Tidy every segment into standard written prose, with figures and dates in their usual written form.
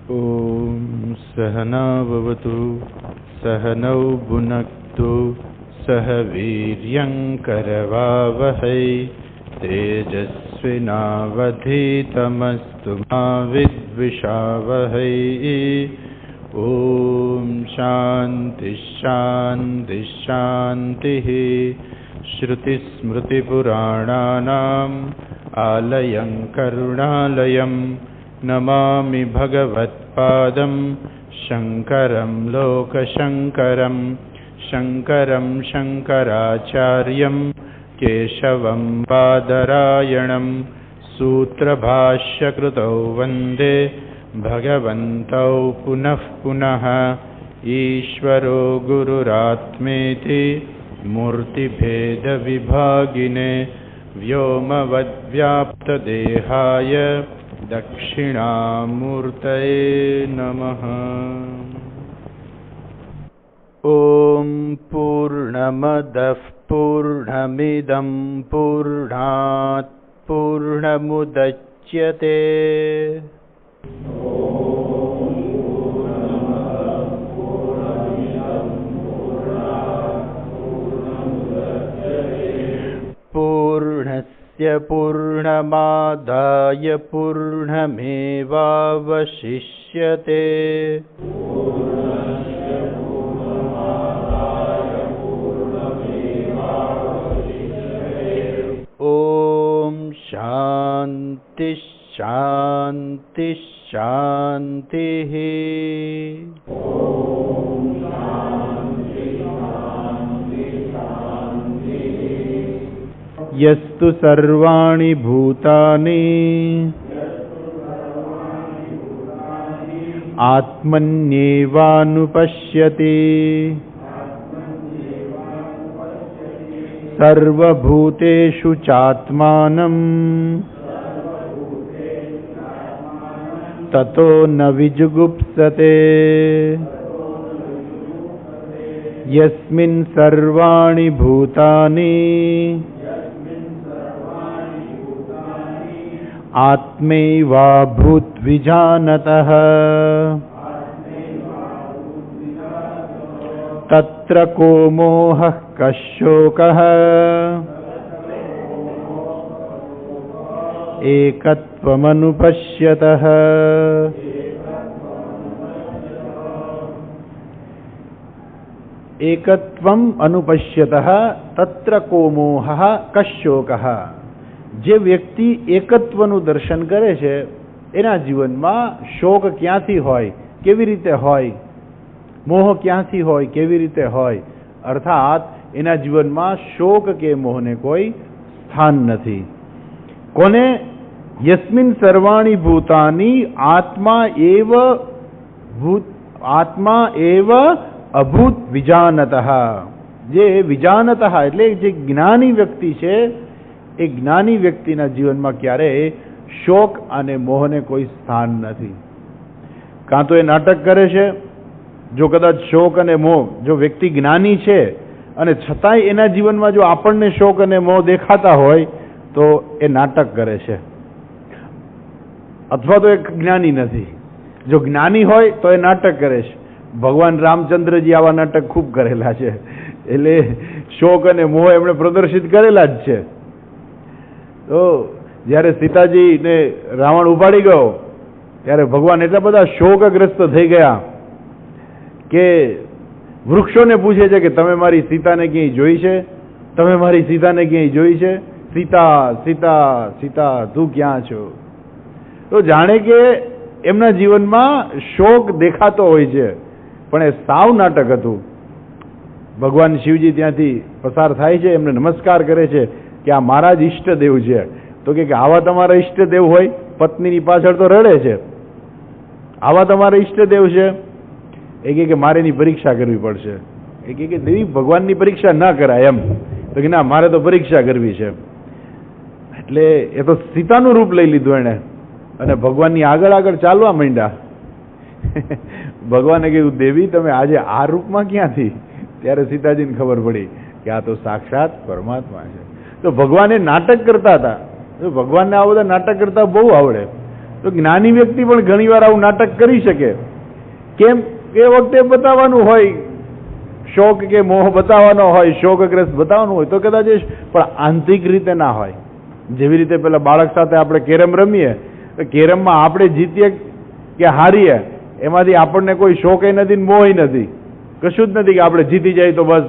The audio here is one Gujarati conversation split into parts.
ॐ सहना भवतु सहनौ भुनक्तु सह वीर्यङ्करवावहै तेजस्विनावधीतमस्तु मा विद्विषावहै। ॐ शान्ति शान्ति शान्तिः। श्रुतिस्मृतिपुराणानाम् आलयं करुणालयं नमामि भगवत्पादं शङ्करं लोकशङ्करं। शङ्करं शङ्कराचार्यं केशवं बादरायणं सूत्रभाष्यकृतौ वन्दे भगवन्तौ पुनः पुनः। ईश्वरो गुरुरात्मेति मूर्तिभेदविभागिने व्योमवद्व्याप्तदेहाय दक्षिणामूर्तये नमः। ॐ पूर्णमदः पूर्णमिदं पूर्णात् पूर्णमुदच्यते पूर्णस्य पूर्णमादाय पूर्णमेवावशिष्यते। ॐ शान्ति शान्ति शान्तिः। यस्तु सर्वाणि भूतानि आत्मन्येवानुपश्यति सर्वभूतेषु चात्मानं ततो न विजुगुप्सते। यस्मिन् सर्वाणि भूतानि आत्मैवाभूद्विजानतः तत्र को मोहः कः शोकः एकत्वमनुपश्यतः। एकत्वम अनुपश्यतः तत्र को मोहः कः शोकः। જે વ્યક્તિ એકત્વનું દર્શન કરે છે એના જીવનમાં શોક ક્યાંથી હોય, કેવી રીતે હોય, મોહ ક્યાંથી હોય, કેવી રીતે હોય, અર્થાત એના જીવનમાં શોક કે મોહને કોઈ સ્થાન નથી. કોને? યસ્મિન સર્વાણી ભૂતાની આત્મા એવ અભૂત વિજાનતઃ. જે વિજાનતઃ એટલે જે જ્ઞાની વ્યક્તિ છે એ જ્ઞાની વ્યક્તિના જીવનમાં ક્યારેય શોક અને મોહને કોઈ સ્થાન નથી. કાં તો એ નાટક કરે છે, જો કદાચ શોક અને મોહ, જો વ્યક્તિ જ્ઞાની છે અને છતાંય એના જીવનમાં જો આપણને શોક અને મોહ દેખાતા હોય તો એ નાટક કરે છે, અથવા તો એ જ્ઞાની નથી. જો જ્ઞાની હોય તો એ નાટક કરે છે. ભગવાન રામચંદ્રજી આવા નાટક ખૂબ કરેલા છે, એટલે શોક અને મોહ એમણે પ્રદર્શિત કરેલા જ છે. તો જ્યારે સીતાજીને રાવણ ઉપાડી ગયો ત્યારે ભગવાન એટલા બધા શોકગ્રસ્ત થઈ ગયા કે વૃક્ષોને પૂછે છે કે તમે મારી સીતાને ક્યાંય જોઈ છે? તમે મારી સીતાને ક્યાંય જોઈ છે? સીતા સીતા સીતા તું ક્યાં છો? તો જાણે કે એમના જીવનમાં શોક દેખાતો હોય છે, પણ એ સાવ નાટક હતું. ભગવાન શિવજી ત્યાંથી પસાર થાય છે, એમને નમસ્કાર કરે છે કે આ મારા જ ઈષ્ટદેવ છે. તો કે આવા તમારા ઈષ્ટદેવ હોય? પત્નીની પાછળ તો રડે છે, આવા તમારા ઈષ્ટદેવ છે? એ કે મારે એની પરીક્ષા કરવી પડશે. એ કે દેવી ભગવાનની પરીક્ષા ના કરાય એમ. તો કે ના, મારે તો પરીક્ષા કરવી છે. એટલે એ તો સીતાનું રૂપ લઈ લીધું એણે અને ભગવાનની આગળ આગળ ચાલવા માંડ્યા. ભગવાને કીધું દેવી તમે આજે આ રૂપમાં ક્યાંથી? ત્યારે સીતાજીને ખબર પડી કે આ તો સાક્ષાત પરમાત્મા છે. તો ભગવાને નાટક કરતા હતા. ભગવાનને આ બધા નાટક કરતા બહુ આવડે. તો જ્ઞાની વ્યક્તિ પણ ઘણીવાર આવું નાટક કરી શકે. કેમ? એ વખતે બતાવવાનું હોય, શોક કે મોહ બતાવવાનો હોય, શોકગ્રસ્ત બતાવવાનું હોય તો કદાચ, પણ આંતરિક રીતે ના હોય. જેવી રીતે પેલા બાળક સાથે આપણે કેરમ રમીએ, તો કેરમમાં આપણે જીતીએ કે હારીએ એમાંથી આપણને કોઈ શોકે નથી, મોહ નથી, કશું જ નથી કે આપણે જીતી જાય તો બસ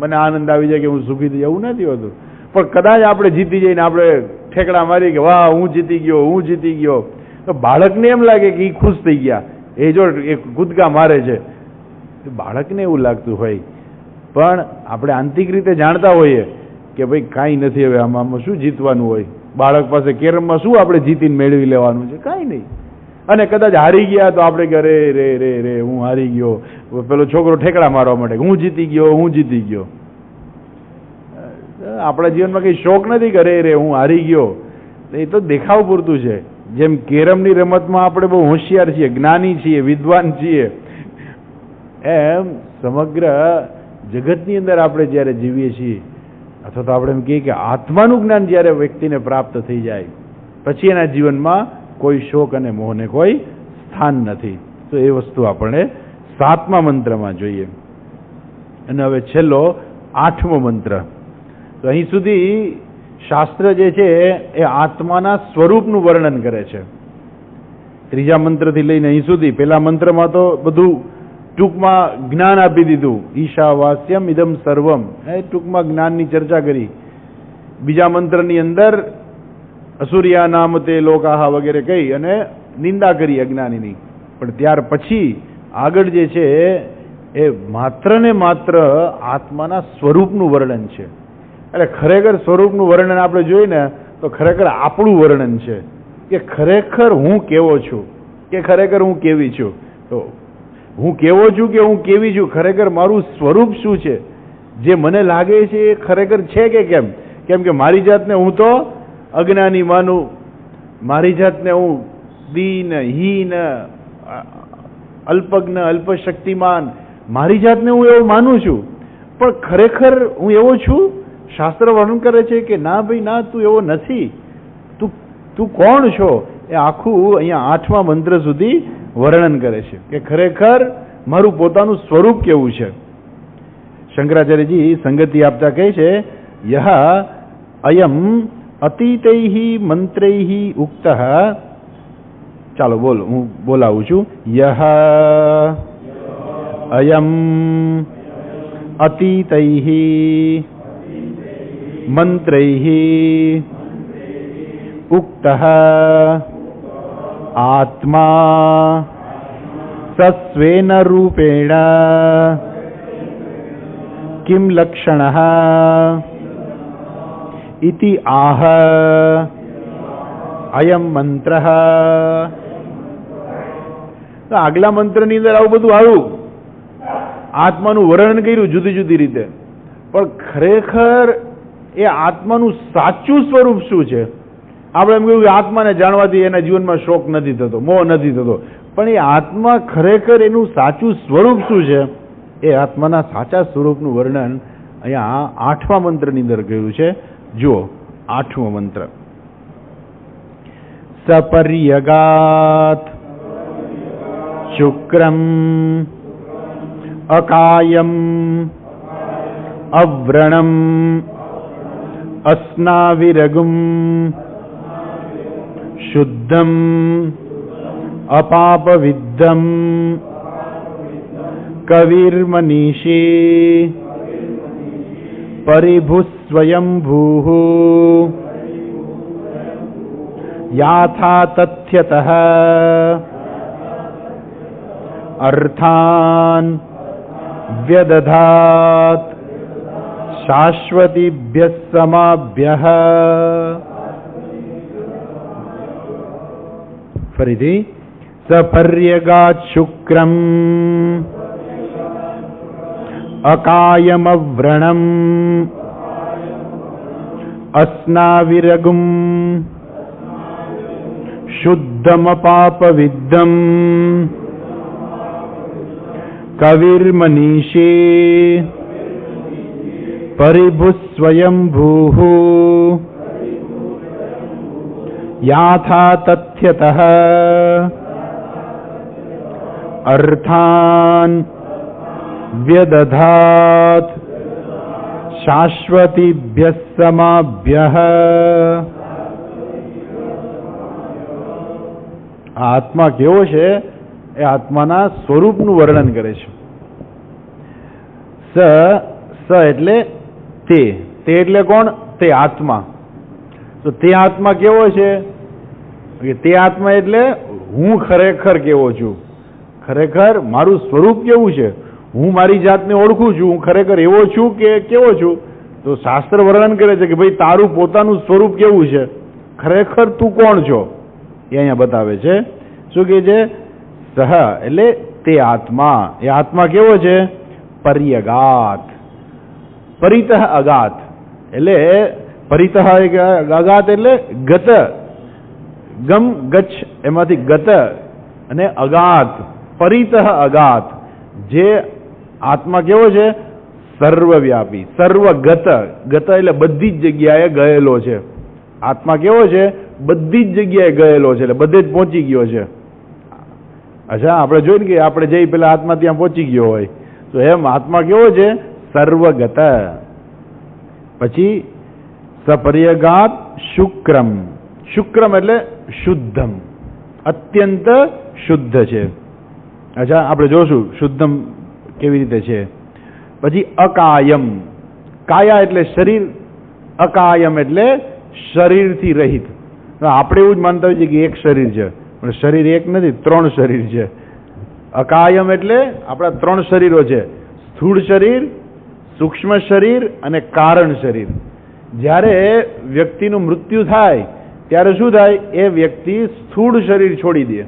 મને આનંદ આવી જાય કે હું સુખી થઈ જાય, એવું નથી હોતું. પણ કદાચ આપણે જીતી જઈને આપણે ઠેકડા મારી કે વાહ હું જીતી ગયો, હું જીતી ગયો, તો બાળકને એમ લાગે કે એ ખુશ થઈ ગયા, એ જો એ કૂદકા મારે છે, બાળકને એવું લાગતું હોય. પણ આપણે આંતરિક રીતે જાણતા હોઈએ કે ભાઈ કાંઈ નથી, હવે આમાં શું જીતવાનું હોય, બાળક પાસે કેરમમાં શું આપણે જીતીને મેળવી લેવાનું છે, કાંઈ નહીં. અને કદાચ હારી ગયા તો આપણે કે રે રે રે રે હું હારી ગયો, પેલો છોકરો ઠેકડા મારવા માંડે, હું જીતી ગયો, હું જીતી ગયો. આપણા જીવનમાં કઈ શોખ નથી કે રે રે હું હારી ગયો, એ તો દેખાવ પૂરતું છે. જેમ કેરમની રમતમાં આપણે બહુ હોશિયાર છીએ, જ્ઞાની છીએ, વિદ્વાન છીએ, એમ સમગ્ર જગતની અંદર આપણે જ્યારે જીવીએ છીએ, અથવા તો આપણે એમ કહીએ કે આત્માનું જ્ઞાન જ્યારે વ્યક્તિને પ્રાપ્ત થઈ જાય પછી એના જીવનમાં કોઈ શોક અને મોહને કોઈ સ્થાન નથી. તો એ વસ્તુ આપણે 7મા મંત્રમાં જોઈએ. અને હવે છેલ્લો 8મો મંત્ર. તો અહીં સુધી શાસ્ત્ર જે છે એ આત્માના સ્વરૂપનું વર્ણન કરે છે. 3જા મંત્રથી લઈને અહીં સુધી. પહેલા મંત્રમાં તો બધું ટૂંકમાં જ્ઞાન આપી દીધું, ઈશાવાસ્યમ ઇદમ સર્વમ, એ ટૂંકમાં જ્ઞાનની ચર્ચા કરી. બીજા મંત્રની અંદર અસુર્યા નામ તે લોકાહ વગેરે કહી અને નિંદા કરી અજ્ઞાનીની. પણ ત્યાર પછી આગળ જે છે એ માત્ર ને માત્ર આત્માના સ્વરૂપનું વર્ણન છે. એટલે ખરેખર સ્વરૂપનું વર્ણન આપણે જોઈએ ને તો ખરેખર આપણું વર્ણન છે કે ખરેખર હું કેવો છું, કે ખરેખર હું કેવી છું. તો હું કેવો છું કે હું કેવી છું, ખરેખર મારું સ્વરૂપ શું છે, જે મને લાગે છે એ ખરેખર છે કે કેમ? કેમ કે મારી જાતને હું તો અજ્ઞાની માનું, મારી જાતને હું દીન, હીન, અલ્પજ્ઞ, અલ્પશક્તિમાન, મારી જાતને હું એવું માનું છું. પણ ખરેખર હું એવો છું? શાસ્ત્ર વર્ણન કરે છે કે ના ભાઈ ના, તું એવો નથી. તું કોણ છો? એ આખું અહીંયા 8મા મંત્ર સુધી વર્ણન કરે છે કે ખરેખર મારું પોતાનું સ્વરૂપ કેવું છે. શંકરાચાર્યજી સંગતિ આપતા કહે છે, યહ અયમ અતીતૈઃ મંત્રૈઃ ઉક્તઃ. ચાલો બોલો, હું બોલાવું છું. યહ અયમ અતીતૈઃ મંત્રૈઃ ઉક્તઃ આત્મા સસ્વેન રૂપેણ કિમ લક્ષણઃ ઇતિ આહ અયમ મંત્રઃ. આગલા મંત્રની અંદર આવું બધું આવ્યું, આત્માનું વર્ણન કર્યું જુદી જુદી રીતે. પણ ખરેખર એ આત્માનું સાચું સ્વરૂપ શું છે? આપણે એમ કહ્યું કે આત્માને જાણવાથી એના જીવનમાં શોક નથી થતો, મોહ નથી થતો. પણ એ આત્મા ખરેખર એનું સાચું સ્વરૂપ શું છે? એ આત્માના સાચા સ્વરૂપનું વર્ણન અહીંયા 8મા મંત્રની અંદર કહ્યું છે. જુઓ 8મો મંત્ર. સપર્યગાત શુક્રમ અકાયમ અવ્રણમ અસ્નાવિરગુમ શુદ્ધમ અપાપવિદ્ધમ કવિર્મનીષી પરિભુસ્વયંભૂઃ યાથા તથ્યતઃ અર્થાન વ્યદધાત શાશ્વતીભ્યઃ સમાભ્યઃ. ફરીથી. સપર્યગાત શુક્રમ અકાયમવ્રણમ અસ્નાવિરગુમ શુદ્ધમપાપવિદ્ધમ કવિર્મનીષી પરિભુસ્વયંભૂઃ યાથા તથ્યતઃ અર્થાન વ્યદધાત શાશ્વતીભ્યઃ સમાભ્યઃ. આ આત્મા કેવો છે એ આત્માના સ્વરૂપનું વર્ણન કરે છે. સ એટલે તે એટલે કોણ? તે આત્મા. તો તે આત્મા કેવો છે? તે આત્મા એટલે હું ખરેખર કેવો છું, ખરેખર મારું સ્વરૂપ કેવું છે, હું મારી જાતને ઓળખું છું, હું ખરેખર એવો છું કે કેવો છું. તો શાસ્ત્ર વર્ણન કરે છે કે ભાઈ તારું પોતાનું સ્વરૂપ કેવું છે, ખરેખર તું કોણ છો એ અહીંયા બતાવે છે. શું કહે છે? સહ એટલે તે આત્મા. એ આત્મા કેવો છે? પર્યગાત. પરિતઃ અગાત એટલે પરિતઃ અગાત એટલે ગત, ગમ ગચ્છ એમાંથી ગત અને અગાત, પરિતઃ અગાત. જે આત્મા કેવો છે? સર્વવ્યાપી, સર્વગત. ગત એટલે બધી જ જગ્યાએ ગયેલો છે. આત્મા કેવો છે? બધી જ જગ્યાએ ગયેલો છે, એટલે બધે જ પહોંચી ગયો છે. અચ્છા, આપણે જોઈને કે આપણે જઈ પેલા આત્મા ત્યાં પહોંચી ગયો હોય, તો એમ આત્મા કેવો છે? સર્વગત. પછી સપર્યગાત શુક્રમ. શુક્રમ એટલે શુદ્ધમ, અત્યંત શુદ્ધ છે. અચ્છા, આપણે જોશું શુદ્ધમ કેવી રીતે છે. પછી અકાયમ. કાયા એટલે શરીર, અકાયમ એટલે શરીરથી રહિત. આપણે એવું જ માનતા હોઈએ કે એક શરીર છે, પણ શરીર એક નથી, 3 શરીર છે. અકાયમ એટલે આપણા 3 શરીરો છે: સ્થૂળ શરીર, સૂક્ષ્મ શરીર અને કારણ શરીર. જ્યારે વ્યક્તિનું મૃત્યુ થાય ત્યારે શું થાય? એ વ્યક્તિ સ્થૂળ શરીર છોડી દે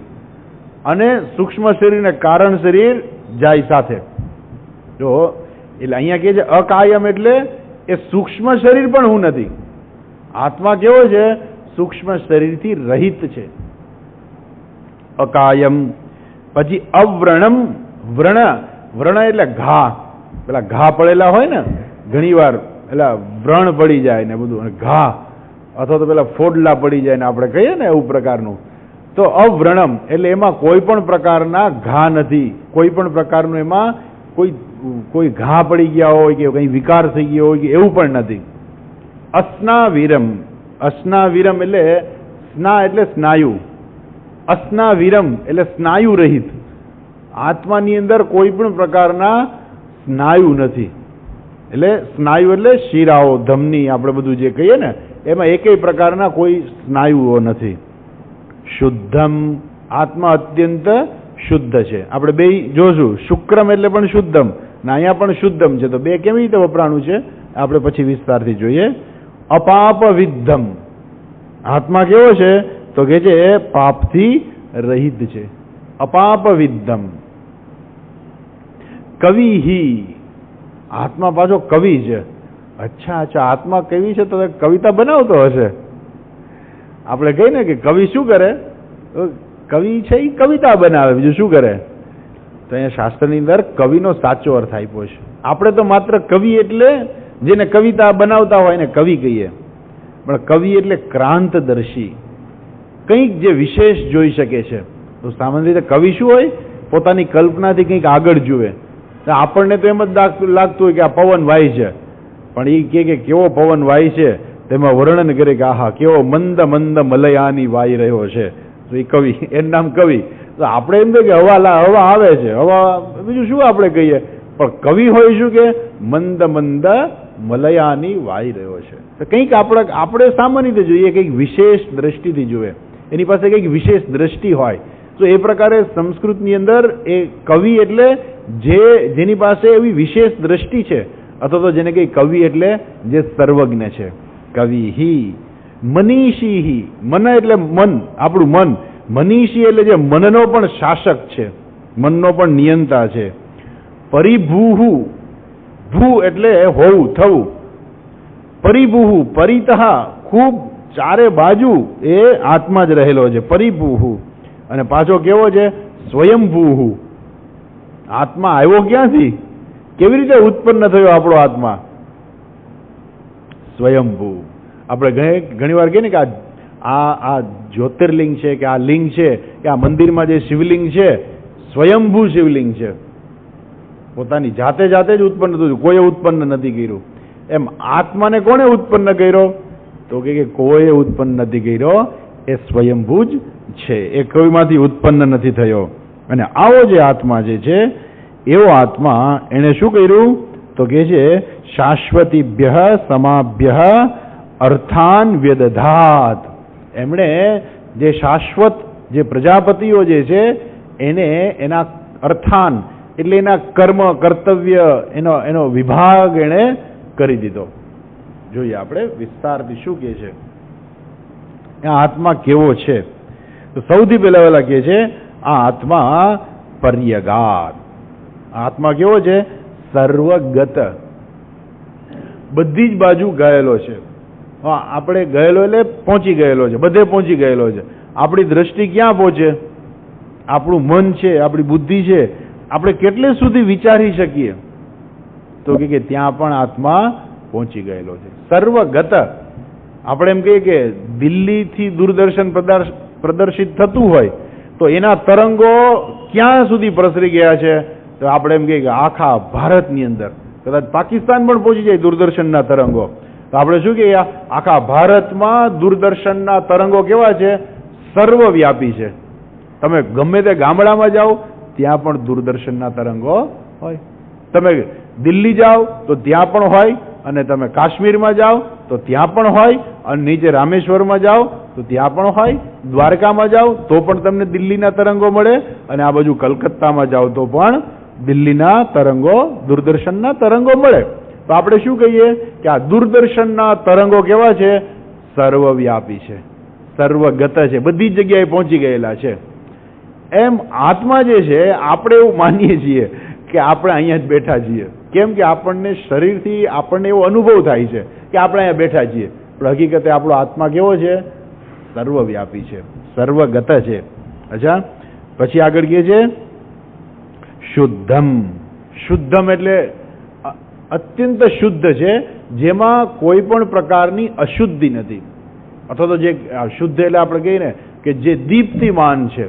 અને સૂક્ષ્મ શરીર અને કારણ શરીર જાય સાથે. જો એટલે અહીંયા કહે છે અકાયમ એટલે એ સૂક્ષ્મ શરીર પણ હું નથી. આત્મા કેવો છે? સૂક્ષ્મ શરીરથી રહિત છે, અકાયમ. પછી અવ્રણમ. વ્રણ એટલે ઘા. પેલા ઘા પડેલા હોય ને ઘણી વાર, પેલા વ્રણ પડી જાય ને બધું, ઘા અથવા તો પેલા ફોડલા પડી જાય ને આપણે કહીએ ને એવું પ્રકારનું. તો અવ્રણમ એટલે એમાં કોઈ પણ પ્રકારના ઘા નથી, કોઈ પણ પ્રકારનું એમાં કોઈ ઘા પડી ગયા હોય કે કંઈ વિકાર થઈ ગયો હોય કે એવું પણ નથી. અસ્નાવિરમ. અસ્નાવિરમ એટલે સ્ના એટલે સ્નાયુ, અસ્નાવિરમ એટલે સ્નાયુ રહિત. આત્માની અંદર કોઈ પણ પ્રકારના સ્નાયુ નથી. એટલે સ્નાયુ એટલે શિરાઓ, ધમની, આપણે બધું જે કહીએ ને એમાં એકેય પ્રકારના કોઈ સ્નાયુઓ નથી. શુદ્ધમ. આત્મા અત્યંત શુદ્ધ છે. આપણે બે જોશું. શુક્રમ એટલે પણ શુદ્ધમ ને અહીંયા પણ શુદ્ધમ છે. તો બે કેવી રીતે વપરાણું છે આપણે પછી વિસ્તારથી જોઈએ. અપાપ વિદ્ધમ. આત્મા કેવો છે? તો કે છે પાપથી રહિત છે, અપાપ વિદ્ધમ. કવિહી. આત્મા પાછો કવિ છે. અચ્છા, આત્મા કવિ છે તો કવિતા બનાવતો હશે. આપણે કહીએ ને કે કવિ શું કરે? કવિ છે એ કવિતા બનાવે, બીજું શું કરે? તો અહીંયા શાસ્ત્રની અંદર કવિનો સાચો અર્થ આપ્યો છે. આપણે તો માત્ર કવિ એટલે જેને કવિતા બનાવતા હોય ને કવિ કહીએ, પણ કવિ એટલે ક્રાંતદર્શી, કંઈક જે વિશેષ જોઈ શકે છે. તો સામાન્ય રીતે કવિ શું હોય? પોતાની કલ્પનાથી કંઈક આગળ જુએ. આપણને તો એમ જ લાગતું હોય કે આ પવન વાય છે, પણ એ કે કેવો પવન વાય છે તેમાં વર્ણન કરે કે આહા કેવો મંદ મંદ મલયાની વાઈ રહ્યો છે. તો એ કવિ, એનું નામ કવિ. તો આપણે એમ તો કે હવા આવે છે, હવા, બીજું શું આપણે કહીએ, પણ કવિ હોય શું કે મંદ મંદ મલયાની વાઈ રહ્યો છે. તો કંઈક આપણે સામાન્ય રીતે જોઈએ, કંઈક વિશેષ દ્રષ્ટિથી જુએ, એની પાસે કંઈક વિશેષ દ્રષ્ટિ હોય. તો એ પ્રકારે સંસ્કૃતની અંદર એ કવિ એટલે જેની પાસે એવી વિશેષ દ્રષ્ટિ છે, અથવા તો જેને કઈ કવિ એટલે જે સર્વજ્ઞ છે. કવિહી. મનીષીહી. મન એટલે મન, આપણું મન. મનીષી એટલે જે મનનો પણ શાસક છે, મનનો પણ નિયંતા છે. પરિભૂહુ. ભૂ એટલે હોવું, થવું. પરિભૂહુ. પરિતઃ ખૂબ ચારે બાજુ એ આત્મા જ રહેલો છે, પરિભૂહુ. અને પાછો કેવો છે? સ્વયંભૂહુ. આત્મા આવ્યો ક્યાંથી? કેવી રીતે ઉત્પન્ન થયો આપણો આત્મા? સ્વયંભૂ. આપણે ઘણી વાર કહીએ ને કે આ જ્યોતિર્લિંગ છે કે આ લિંગ છે કે આ મંદિરમાં જે શિવલિંગ છે સ્વયંભૂ શિવલિંગ છે, પોતાની જાતે જાતે જ ઉત્પન્ન થયું, કોઈએ ઉત્પન્ન નથી કર્યું. એમ આત્માને કોણે ઉત્પન્ન કર્યો? તો કે કોઈએ ઉત્પન્ન નથી કર્યો, એ સ્વયંભૂ જ છે, એ કોઈમાંથી ઉત્પન્ન નથી થયો. અને આવો જે આત્મા જે છે એવો આત્મા એને શું કર્યું? તો કે છે શાશ્વતીભ્ય સમાભ્ય અર્થાન વ્યદધાત. એમણે જે શાશ્વત જે પ્રજાપતિઓ જે છે એને એના અર્થાન એટલે એના કર્મ કર્તવ્ય એનો વિભાગ એને કરી દીધો. જોઈએ આપણે વિસ્તારથી શું કહે છે આ આત્મા કેવો છે. તો સૌથી પહેલા કહે છે આ આત્મા પર્યગાત. આત્મા કેવો છે? સર્વગત, બધી જ બાજુ ગયેલો છે. આપણે ગયેલો એટલે પહોંચી ગયેલો છે, બધે પહોંચી ગયેલો છે. આપણી દ્રષ્ટિ ક્યાં પહોંચે? આપણું મન છે, આપણી બુદ્ધિ છે, આપણે કેટલે સુધી વિચારી શકીએ? તો કે ત્યાં પણ આત્મા પહોંચી ગયેલો છે. સર્વગત. આપણે એમ કહીએ કે દિલ્હીથી દૂરદર્શન પ્રદર્શિત થતું હોય તો એના તરંગો ક્યાં સુધી પ્રસરી ગયા છે? તો આપણે એમ કહીએ કે આખા ભારતની અંદર, કદાચ પાકિસ્તાન પણ પહોંચી જાય દૂરદર્શનના તરંગો. તો આપણે શું કહીએ? આખા ભારતમાં દૂરદર્શનના તરંગો કેવા છે? સર્વવ્યાપી છે. તમે ગમે તે ગામડામાં જાઓ ત્યાં પણ દૂરદર્શનના તરંગો હોય. તમે દિલ્હી જાઓ તો ત્યાં પણ હોય, અને તમે કાશ્મીરમાં જાઓ તો ત્યાં પણ હોય, અને નીચે રામેશ્વરમાં જાઓ તો ત્યાં પણ હોય, દ્વારકામાં જાઓ તો પણ તમને દિલ્હીના તરંગો મળે, અને આ બાજુ કલકત્તામાં જાઓ તો પણ દિલ્હીના તરંગો, દૂરદર્શનના તરંગો મળે. તો આપણે શું કહીએ કે આ દૂરદર્શનના તરંગો કેવા છે? સર્વવ્યાપી છે, સર્વગત છે, બધી જગ્યાએ પહોંચી ગયેલા છે. એમ આત્મા જે છે આપણે એવું માનીએ છીએ કે આપણે અહીંયા જ બેઠા છીએ. કેમ કે આપણને શરીરથી આપણને એવો અનુભવ થાય છે કે આપણે અહીંયા બેઠા છીએ, પણ હકીકતે આપણો આત્મા કેવો છે? સર્વવ્યાપી છે, સર્વગત છે. અચ્છા, પછી આગળ કહે છે શુદ્ધમ. શુદ્ધમ એટલે અત્યંત શુદ્ધ છે, જેમાં કોઈ પણ પ્રકારની અશુદ્ધિ નથી. અથવા તો જે શુદ્ધ એટલે આપણે કહીએ ને કે જે દીપ્તિમાન છે,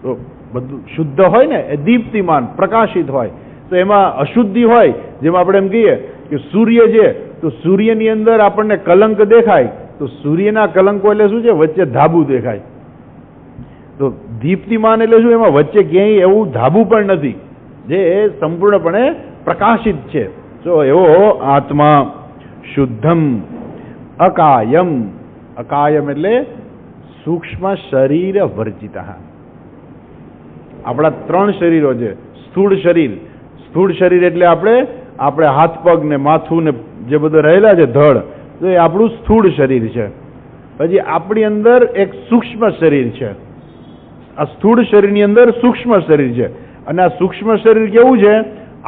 તો બધું શુદ્ધ હોય ને એ દીપ્તિમાન પ્રકાશિત હોય. તો એમાં અશુદ્ધિ હોય, જેમાં આપણે એમ કહીએ કે સૂર્ય છે તો સૂર્યની અંદર આપણને કલંક દેખાય, તો સૂર્યના કલંકો એટલે શું છે? વચ્ચે ધાબુ દેખાય. તો દીપ્તિમાન એટલે શું? એમાં વચ્ચે ક્યાંય એવું ધાબુ પણ નથી, જે સંપૂર્ણપણે પ્રકાશિત છે. તો એવો આત્મા. શુદ્ધમ અકાયમ. અકાયમ એટલે સૂક્ષ્મ શરીર વર્જિત. આપણા ત્રણ શરીરો છે. સ્થૂળ શરીર. સ્થૂળ શરીર એટલે આપણે હાથ પગ ને માથું ને જે બધું રહેલા છે ધડ, તો એ આપણું સ્થૂળ શરીર છે. પછી આપણી અંદર એક સૂક્ષ્મ શરીર છે. આ સ્થૂળ શરીરની અંદર સૂક્ષ્મ શરીર છે, અને આ સૂક્ષ્મ શરીર કેવું છે?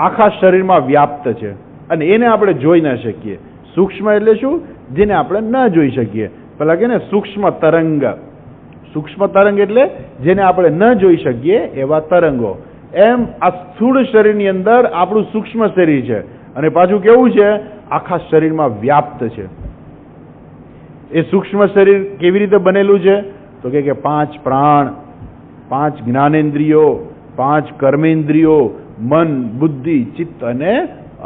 આખા શરીરમાં વ્યાપ્ત છે, અને એને આપણે જોઈ ન શકીએ. સૂક્ષ્મ એટલે શું? જેને આપણે ન જોઈ શકીએ. પેલા કે ને સૂક્ષ્મ તરંગ. સૂક્ષ્મ તરંગ એટલે જેને આપણે ન જોઈ શકીએ એવા તરંગો. એમ આ સ્થૂળ શરીરની અંદર આપણું સૂક્ષ્મ શરીર છે, અને પાછું કેવું છે? આખા શરીરમાં વ્યાપ્ત છે. એ સૂક્ષ્મ શરીર કેવી રીતે બનેલું છે? તો કે 5 પ્રાણ, 5 જ્ઞાનેન્દ્રિયો, 5 કર્મેન્દ્રિયો, મન, બુદ્ધિ, ચિત્ત અને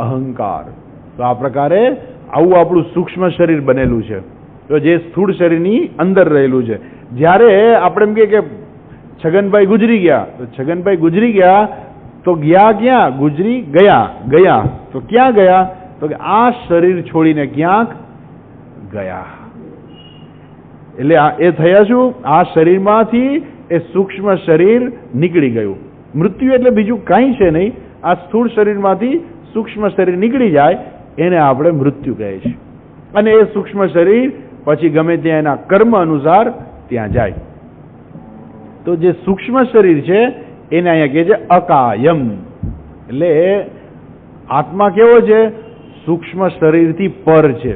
અહંકાર. તો આ પ્રકારે આવું આપણું સૂક્ષ્મ શરીર બનેલું છે, તો જે સ્થૂળ શરીરની અંદર રહેલું છે. જ્યારે આપણે એમ કે છગનભાઈ ગુજરી ગયા, તો છગનભાઈ ગુજરી ગયા તો ગયા ક્યાં? ગુજરી ગયા. તો ક્યાં ગયા? તો કે આ શરીર છોડીને ક્યાંક ગયા. એટલે એ થયા શું? આ શરીરમાંથી એ સૂક્ષ્મ શરીર નીકળી ગયું. મૃત્યુ એટલે બીજું કાંઈ છે નહીં. આ સ્થૂળ શરીરમાંથી સૂક્ષ્મ શરીર નીકળી જાય એને આપણે મૃત્યુ કહે છે. અને એ સૂક્ષ્મ શરીર પછી ગમે ત્યાં એના કર્મ અનુસાર ત્યાં જાય. તો જે સૂક્ષ્મ શરીર છે એને અહીંયા કહે છે અકાયમ. એટલે આત્મા કેવો છે? સૂક્ષ્મ શરીરથી પર છે.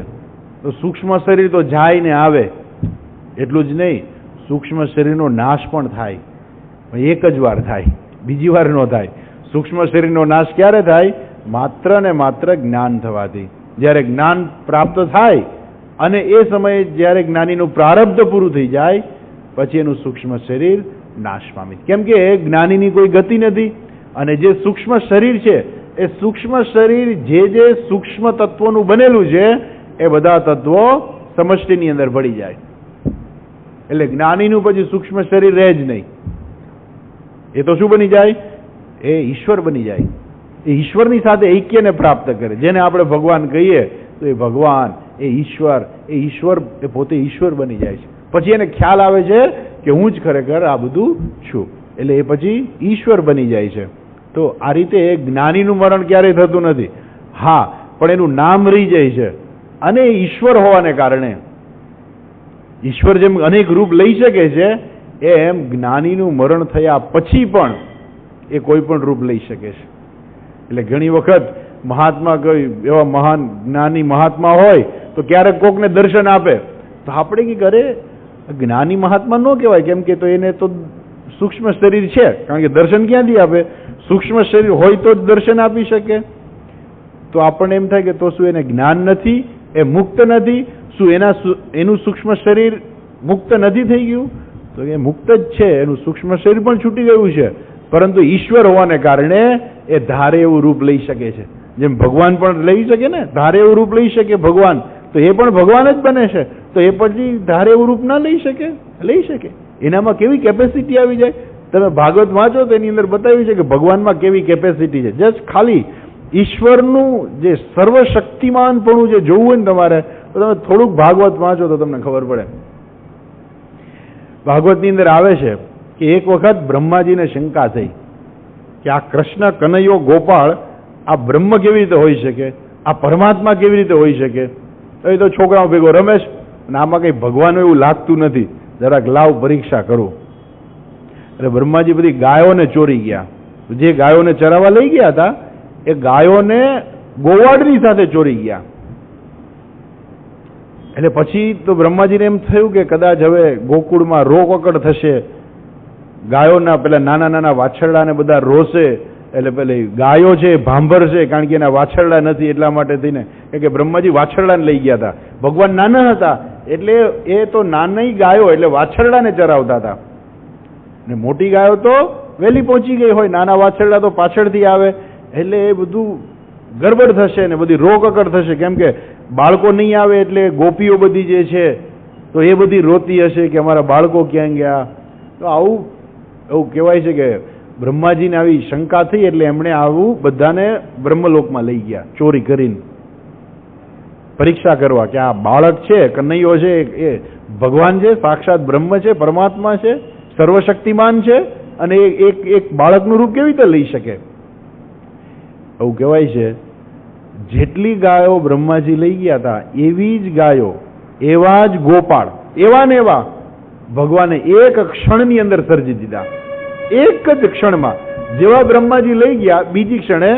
તો સૂક્ષ્મ શરીર તો જાય ને આવે, એટલું જ નહીં, સૂક્ષ્મ શરીરનો નાશ પણ થાય, એક જ વાર થાય, બીજી વાર ન થાય. સૂક્ષ્મ શરીરનો નાશ ક્યારે થાય? માત્ર ને માત્ર જ્ઞાન થવાથી. જ્યારે જ્ઞાન પ્રાપ્ત થાય અને એ સમયે જ્યારે જ્ઞાનીનું પ્રારબ્ધ પૂરું થઈ જાય પછી એનું સૂક્ષ્મ શરીર નાશ પામી. કેમ કે જ્ઞાનીની કોઈ ગતિ નથી, અને જે સૂક્ષ્મ શરીર છે એ સૂક્ષ્મ શરીર જે સૂક્ષ્મ તત્વોનું બનેલું છે એ બધા તત્વો સમષ્ટિની અંદર ભળી જાય. એટલે જ્ઞાનીનું પછી સૂક્ષ્મ શરીર રહે જ નહીં. એ તો શું બની જાય? એ ઈશ્વર બની જાય. એ ઈશ્વરની સાથે ઐક્યને પ્રાપ્ત કરે. જેને આપણે ભગવાન કહીએ તો એ ભગવાન, એ ઈશ્વર એ પોતે ઈશ્વર બની જાય છે. પછી એને ખ્યાલ આવે છે કે હું જ ખરેખર આ બધું છું, એટલે એ પછી ઈશ્વર બની જાય છે. તો આ રીતે જ્ઞાનીનું મરણ ક્યારેય થતું નથી. હા, પણ એનું નામ રહી જાય છે. અને ઈશ્વર હોવાને કારણે ઈશ્વર જેમ અનેક રૂપ લઈ શકે છે એમ જ્ઞાનીનું મરણ થયા પછી પણ એ કોઈ પણ રૂપ લઈ શકે છે. એટલે ઘણી વખત મહાત્મા કોઈ એવા મહાન જ્ઞાની મહાત્મા હોય તો ક્યારેક કોકને દર્શન આપે તો આપણે કે કરે જ્ઞાની મહાત્મા ન કહેવાય, કેમ કે તો એને તો સૂક્ષ્મ શરીર છે, કારણ કે દર્શન ક્યાંથી આપે? સૂક્ષ્મ શરીર હોય તો જ દર્શન આપી શકે. તો આપણને એમ થાય કે તો શું એને જ્ઞાન નથી? એ મુક્ત નથી? શું એનું સૂક્ષ્મ શરીર મુક્ત નથી થઈ ગયું? તો એ મુક્ત જ છે, એનું સૂક્ષ્મ શરીર પણ છૂટી ગયું છે, પરંતુ ઈશ્વર હોવાને કારણે એ ધારે એવું રૂપ લઈ શકે છે. જેમ ભગવાન પણ લઈ શકે ને, ધારે એવું રૂપ લઈ શકે ભગવાન, તો એ પણ ભગવાન જ બને છે. તો એ પછી ધારે એવું રૂપ ના લઈ શકે? લઈ શકે. એનામાં કેવી કેપેસિટી આવી જાય? તમે ભાગવત વાંચો તો એની અંદર બતાવ્યું છે કે ભગવાનમાં કેવી કેપેસિટી છે. જસ્ટ ખાલી ઈશ્વરનું જે સર્વશક્તિમાનપણું જે જોવું હોય ને તમારે, તો તમે થોડુંક ભાગવત વાંચો તો તમને ખબર પડે. ભાગવતની અંદર આવે છે કે એક વખત બ્રહ્માજીને શંકા થઈ કે આ કૃષ્ણ કનૈયો ગોપાળ આ બ્રહ્મ કેવી રીતે હોઈ શકે? આ પરમાત્મા કેવી રીતે હોઈ શકે? એ તો છોકરાઓ ભેગો રમેશ, અને આમાં કંઈ ભગવાન એવું લાગતું નથી, જરાક લાવ પરીક્ષા કરું. એટલે બ્રહ્માજી બધી ગાયોને ચોરી ગયા. જે ગાયોને ચરાવવા લઈ ગયા હતા એ ગાયોને ગોવાળની સાથે ચોરી ગયા. એટલે પછી તો બ્રહ્માજીને એમ થયું કે કદાચ હવે ગોકુળમાં રોકકડ થશે, ગાયોના પેલા નાના નાના વાછરડાને બધા રોશે, એટલે પેલી ગાયો છે ભાંભરશે, કારણ કે એના વાછરડા નથી એટલા માટે થઈને. કે બ્રહ્માજી વાછરડાને લઈ ગયા હતા, ભગવાન નાના હતા એટલે એ તો નાની ગાયો એટલે વાછરડાને ચરાવતા હતા, ને મોટી ગાયો તો વહેલી પહોંચી ગઈ હોય, નાના વાછરડા તો પાછળથી આવે. એટલે એ બધું ગડબડ થશે ને બધી રોકકડ થશે, કેમ કે બાળકો નહીં આવે એટલે ગોપીઓ બધી જે છે તો એ બધી રોતી હશે કે અમારા બાળકો ક્યાં ગયા. તો આવું એવું કહેવાય છે કે બ્રહ્માજીને આવી શંકા થઈ એટલે એમણે આવું બધાને બ્રહ્મલોકમાં લઈ ગયા ચોરી કરીને પરીક્ષા કરવા કે આ બાળક છે કનૈયો છે એ ભગવાન છે, સાક્ષાત બ્રહ્મ છે, પરમાત્મા છે, સર્વશક્તિમાન છે, અને એક બાળકનું રૂપ કેવી રીતે લઈ શકે? એવું કહેવાય છે જેટલી ગાયો બ્રહ્માજી લઈ ગયા હતા એવી જ ગાયો, એવા જ ગોપાળ, એવા ને એવા ભગવાને એક ક્ષણની અંદર સર્જી દીધા. એક જ ક્ષણમાં જેવા બ્રહ્માજી લઈ ગયા બીજી ક્ષણે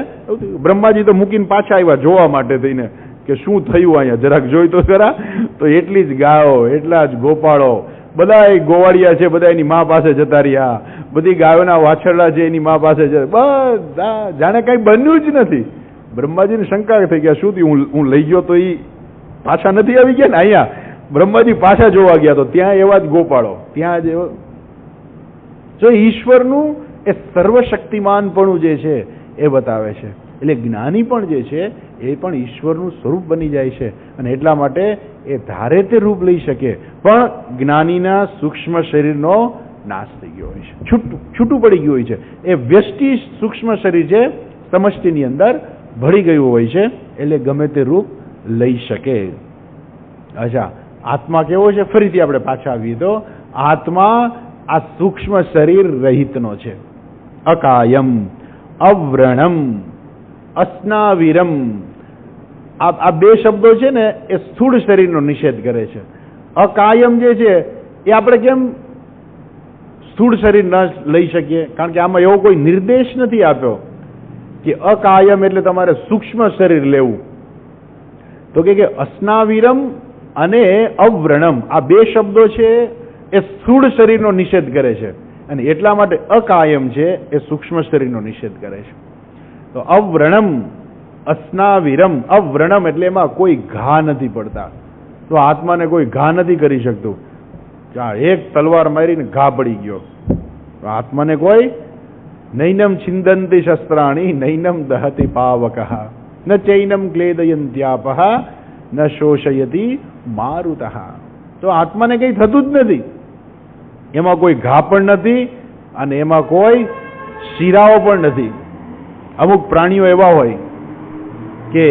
બ્રહ્માજી તો મૂકીને પાછા આવ્યા જોવા માટે થઈને કે શું થયું અહીંયા, જરાક જોઈ તો ખરા. તો એટલી જ ગાયો, એટલા જ ગોપાળો, બધા ગોવાળિયા છે બધા એની મા પાસે જતા રહ્યા, બધી ગાયોના વાછરડા છે એની મા પાસે જતા, બધા જાણે કઈ બન્યું જ નથી. બ્રહ્માજીને શંકા થઈ ગયા શું થયું, હું લઈ ગયો તો એ પાછા નથી આવી ગયા ને. અહીંયા બ્રહ્માજી પાછા જોવા ગયા તો ત્યાં એવા જ ગોપાળો, ત્યાં જ એવો. જો ઈશ્વરનું એ સર્વશક્તિમાનપણું જે છે એ બતાવે છે. એટલે જ્ઞાની પણ જે છે એ પણ ઈશ્વરનું સ્વરૂપ બની જાય છે, અને એટલા માટે એ ધારે તે રૂપ લઈ શકે. પણ જ્ઞાનીના સૂક્ષ્મ શરીરનો નાશ થઈ ગયો હોય છે, છૂટું પડી ગયું હોય છે. એ વ્યષ્ટિ સૂક્ષ્મ શરીર છે સમષ્ટિની અંદર ભળી ગયું હોય છે, એટલે ગમે તે રૂપ લઈ શકે. અચ્છા, આત્મા કેવો છે? ફરીથી આપણે પાછા આવીએ તો આત્મા આ સૂક્ષ્મ શરીર રહિતનો છે. અકાયમ, અવ્રણમ, અસ્નાવિરમ. આ બે શબ્દો છે ને એ સ્થૂળ શરીરનો નિષેધ કરે છે. અકાયમ જે છે એ આપણે કેમ સ્થૂળ શરીર ન લઈ શકીએ? કારણ કે આમાં એવો કોઈ નિર્દેશ નથી આપ્યો કે અકાયમ એટલે તમારે સૂક્ષ્મ શરીર લેવું. તો કે અસ્નાવિરમ અને અવ્રણમ આ બે શબ્દો છે એ સ્થૂળ શરીરનો નિષેધ કરે છે, અને એટલા માટે અકાયમ છે એ સૂક્ષ્મ શરીરનો નિષેધ કરે છે. તો અવ્રણમ, અસ્નાવિરમ. અવ્રણમ એટલે એમાં કોઈ ઘા નથી પડતા, તો આત્માને કોઈ ઘા નથી કરી શકતું. એક તલવાર મારીને ઘા પડી ગયો. આત્માને કોઈ નૈનમ છિંદંતી શસ્ત્રાણી નૈનમ દહતી પાવકઃ ન ચૈનમ ક્લેદયંત્યાપઃ ન શોષયતી મારુતઃ. તો આત્માને કંઈ થતું જ નથી. એમાં કોઈ ઘા પણ નથી અને એમાં કોઈ શીરાઓ પણ નથી. અમુક પ્રાણીઓ એવા હોય કે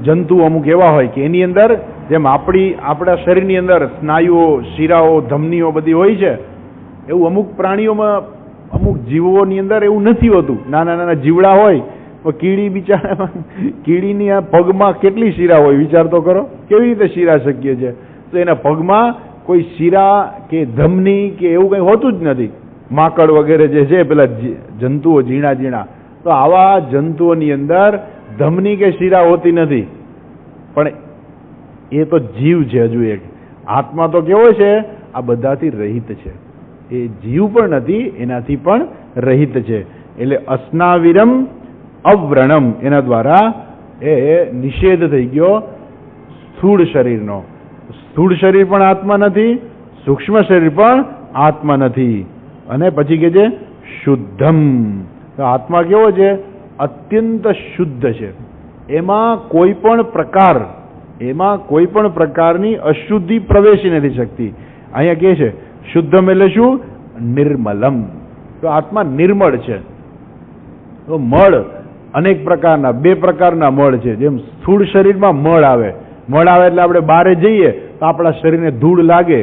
જંતુ અમુક એવા હોય કે એની અંદર જેમ આપણા શરીરની અંદર સ્નાયુઓ, શીરાઓ, ધમનીઓ બધી હોય છે, એવું અમુક પ્રાણીઓમાં, અમુક જીવોની અંદર એવું નથી હોતું. નાના નાના જીવડા હોય તો કીડી, બિચારા કીડીની આ પગમાં કેટલી શીરા હોય વિચાર તો કરો. કેવી રીતે શીરા શક્ય છે? તો એના પગમાં કોઈ શીરા કે ધમની કે એવું કંઈ હોતું જ નથી. માકડ વગેરે જે છે પેલા જંતુઓ ઝીણા ઝીણા, તો આવા જંતુઓની અંદર ધમની કે શીરા હોતી નથી. પણ એ તો જીવ છે. હજુ એક આત્મા તો કેવો છે? આ બધાથી રહિત છે. એ જીવ પણ નથી, એનાથી પણ રહિત છે. એટલે અસ્નાવિરમ અવ્રણમ, એના દ્વારા એ નિષેધ થઈ ગયો સ્થૂળ શરીરનો. સ્થૂળ શરીર પણ આત્મા નથી, સૂક્ષ્મ શરીર પણ આત્મા નથી. અને પછી કે છે શુદ્ધમ. તો આત્મા કેવો છે? અત્યંત શુદ્ધ છે. એમાં કોઈ પણ પ્રકારની અશુદ્ધિ પ્રવેશી નથી શકતી. અહીંયા કે છે શુદ્ધમ એટલે શું? નિર્મલમ. તો આત્મા નિર્મળ છે. તો મળ અનેક પ્રકારના, બે પ્રકારના મળ છે. જેમ સ્થૂળ શરીરમાં મળ આવે એટલે આપણે બહારે જઈએ તો આપણા શરીરને ધૂળ લાગે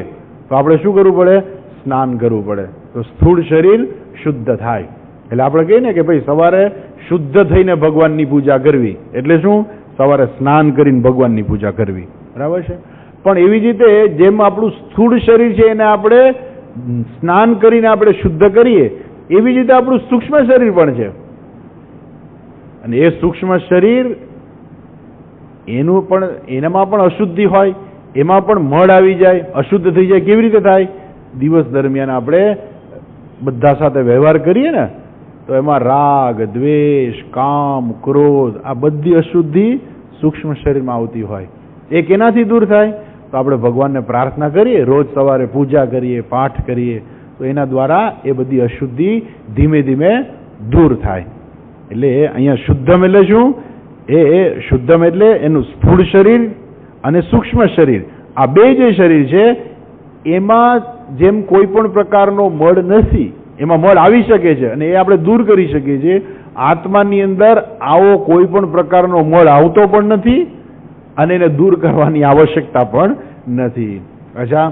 તો આપણે શું કરવું પડે? સ્નાન કરવું પડે. તો સ્થૂળ શરીર શુદ્ધ થાય. એટલે આપણે કહીએ ને કે ભાઈ સવારે શુદ્ધ થઈને ભગવાનની પૂજા કરવી. એટલે શું? સવારે સ્નાન કરીને ભગવાનની પૂજા કરવી. બરાબર છે? પણ એવી જ રીતે જેમ આપણું સ્થૂળ શરીર છે એને આપણે સ્નાન કરીને આપણે શુદ્ધ કરીએ, એવી જ રીતે આપણું સૂક્ષ્મ શરીર પણ છે. અને એ સૂક્ષ્મ શરીર એનામાં પણ અશુદ્ધિ હોય, એમાં પણ મળ આવી જાય, અશુદ્ધ થઈ જાય. કેવી રીતે થાય? દિવસ દરમિયાન આપણે બધા સાથે વ્યવહાર કરીએ ને તો એમાં રાગ, દ્વેષ, કામ, ક્રોધ, આ બધી અશુદ્ધિ સૂક્ષ્મ શરીરમાં આવતી હોય. એ કેનાથી દૂર થાય? તો આપણે ભગવાનને પ્રાર્થના કરીએ, રોજ સવારે પૂજા કરીએ, પાઠ કરીએ, તો એના દ્વારા એ બધી અશુદ્ધિ ધીમે ધીમે દૂર થાય. એટલે અહીંયા શુદ્ધમ એટલે શું? એ શુદ્ધમ એટલે એનું સ્થૂળ શરીર અને સૂક્ષ્મ શરીર, આ બે જે શરીર છે એમાં જેમ કોઈ પણ પ્રકારનો મળ નથી, એમાં મળ આવી શકે છે અને એ આપણે દૂર કરી શકીએ છીએ. આત્માની અંદર આવો કોઈ પણ પ્રકારનો મળ આવતો પણ નથી અને એને દૂર કરવાની આવશ્યકતા પણ નથી. અચ્છા,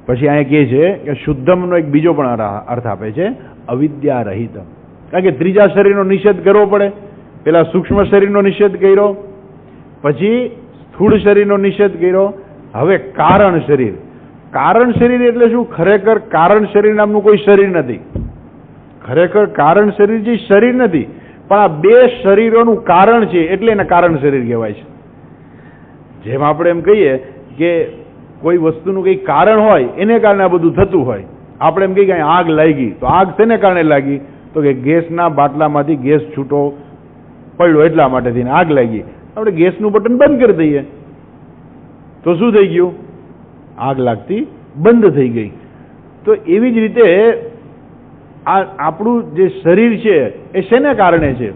પછી અહીંયા કહે છે કે શુદ્ધમનો એક બીજો પણ અર્થ આપે છે, અવિદ્યા રહિતમ. કારણ કે ત્રીજા શરીરનો નિષેધ કરવો પડે. પેલા સૂક્ષ્મ શરીરનો નિષેધ કર્યો, પછી સ્થૂળ શરીરનો નિષેધ કર્યો, હવે કારણ શરીર. કારણ શરીર એટલે શું? ખરેખર કારણ શરીર નામનું કોઈ શરીર નથી. ખરેખર કારણ શરીર જે શરીર નથી, પણ આ બે શરીરોનું કારણ છે એટલે એને કારણ શરીર કહેવાય છે. જેમ આપણે એમ કહીએ કે કોઈ વસ્તુનું કંઈ કારણ હોય એને કારણે આ બધું થતું હોય. આપણે એમ કહીએ કે આગ લાગી, તો આગ શેને કારણે લાગી? તો કે ગેસના બાટલામાંથી ગેસ છૂટો પડ્યો એટલા માટે થઈને આગ લાગી. આપણે ગેસનું બટન બંધ કરી દઈએ તો શું થઈ ગયું? આગ લાગતી બંધ થઈ ગઈ. તો એવી જ રીતે આ આપણું જે શરીર છે એ શેને કારણે છે?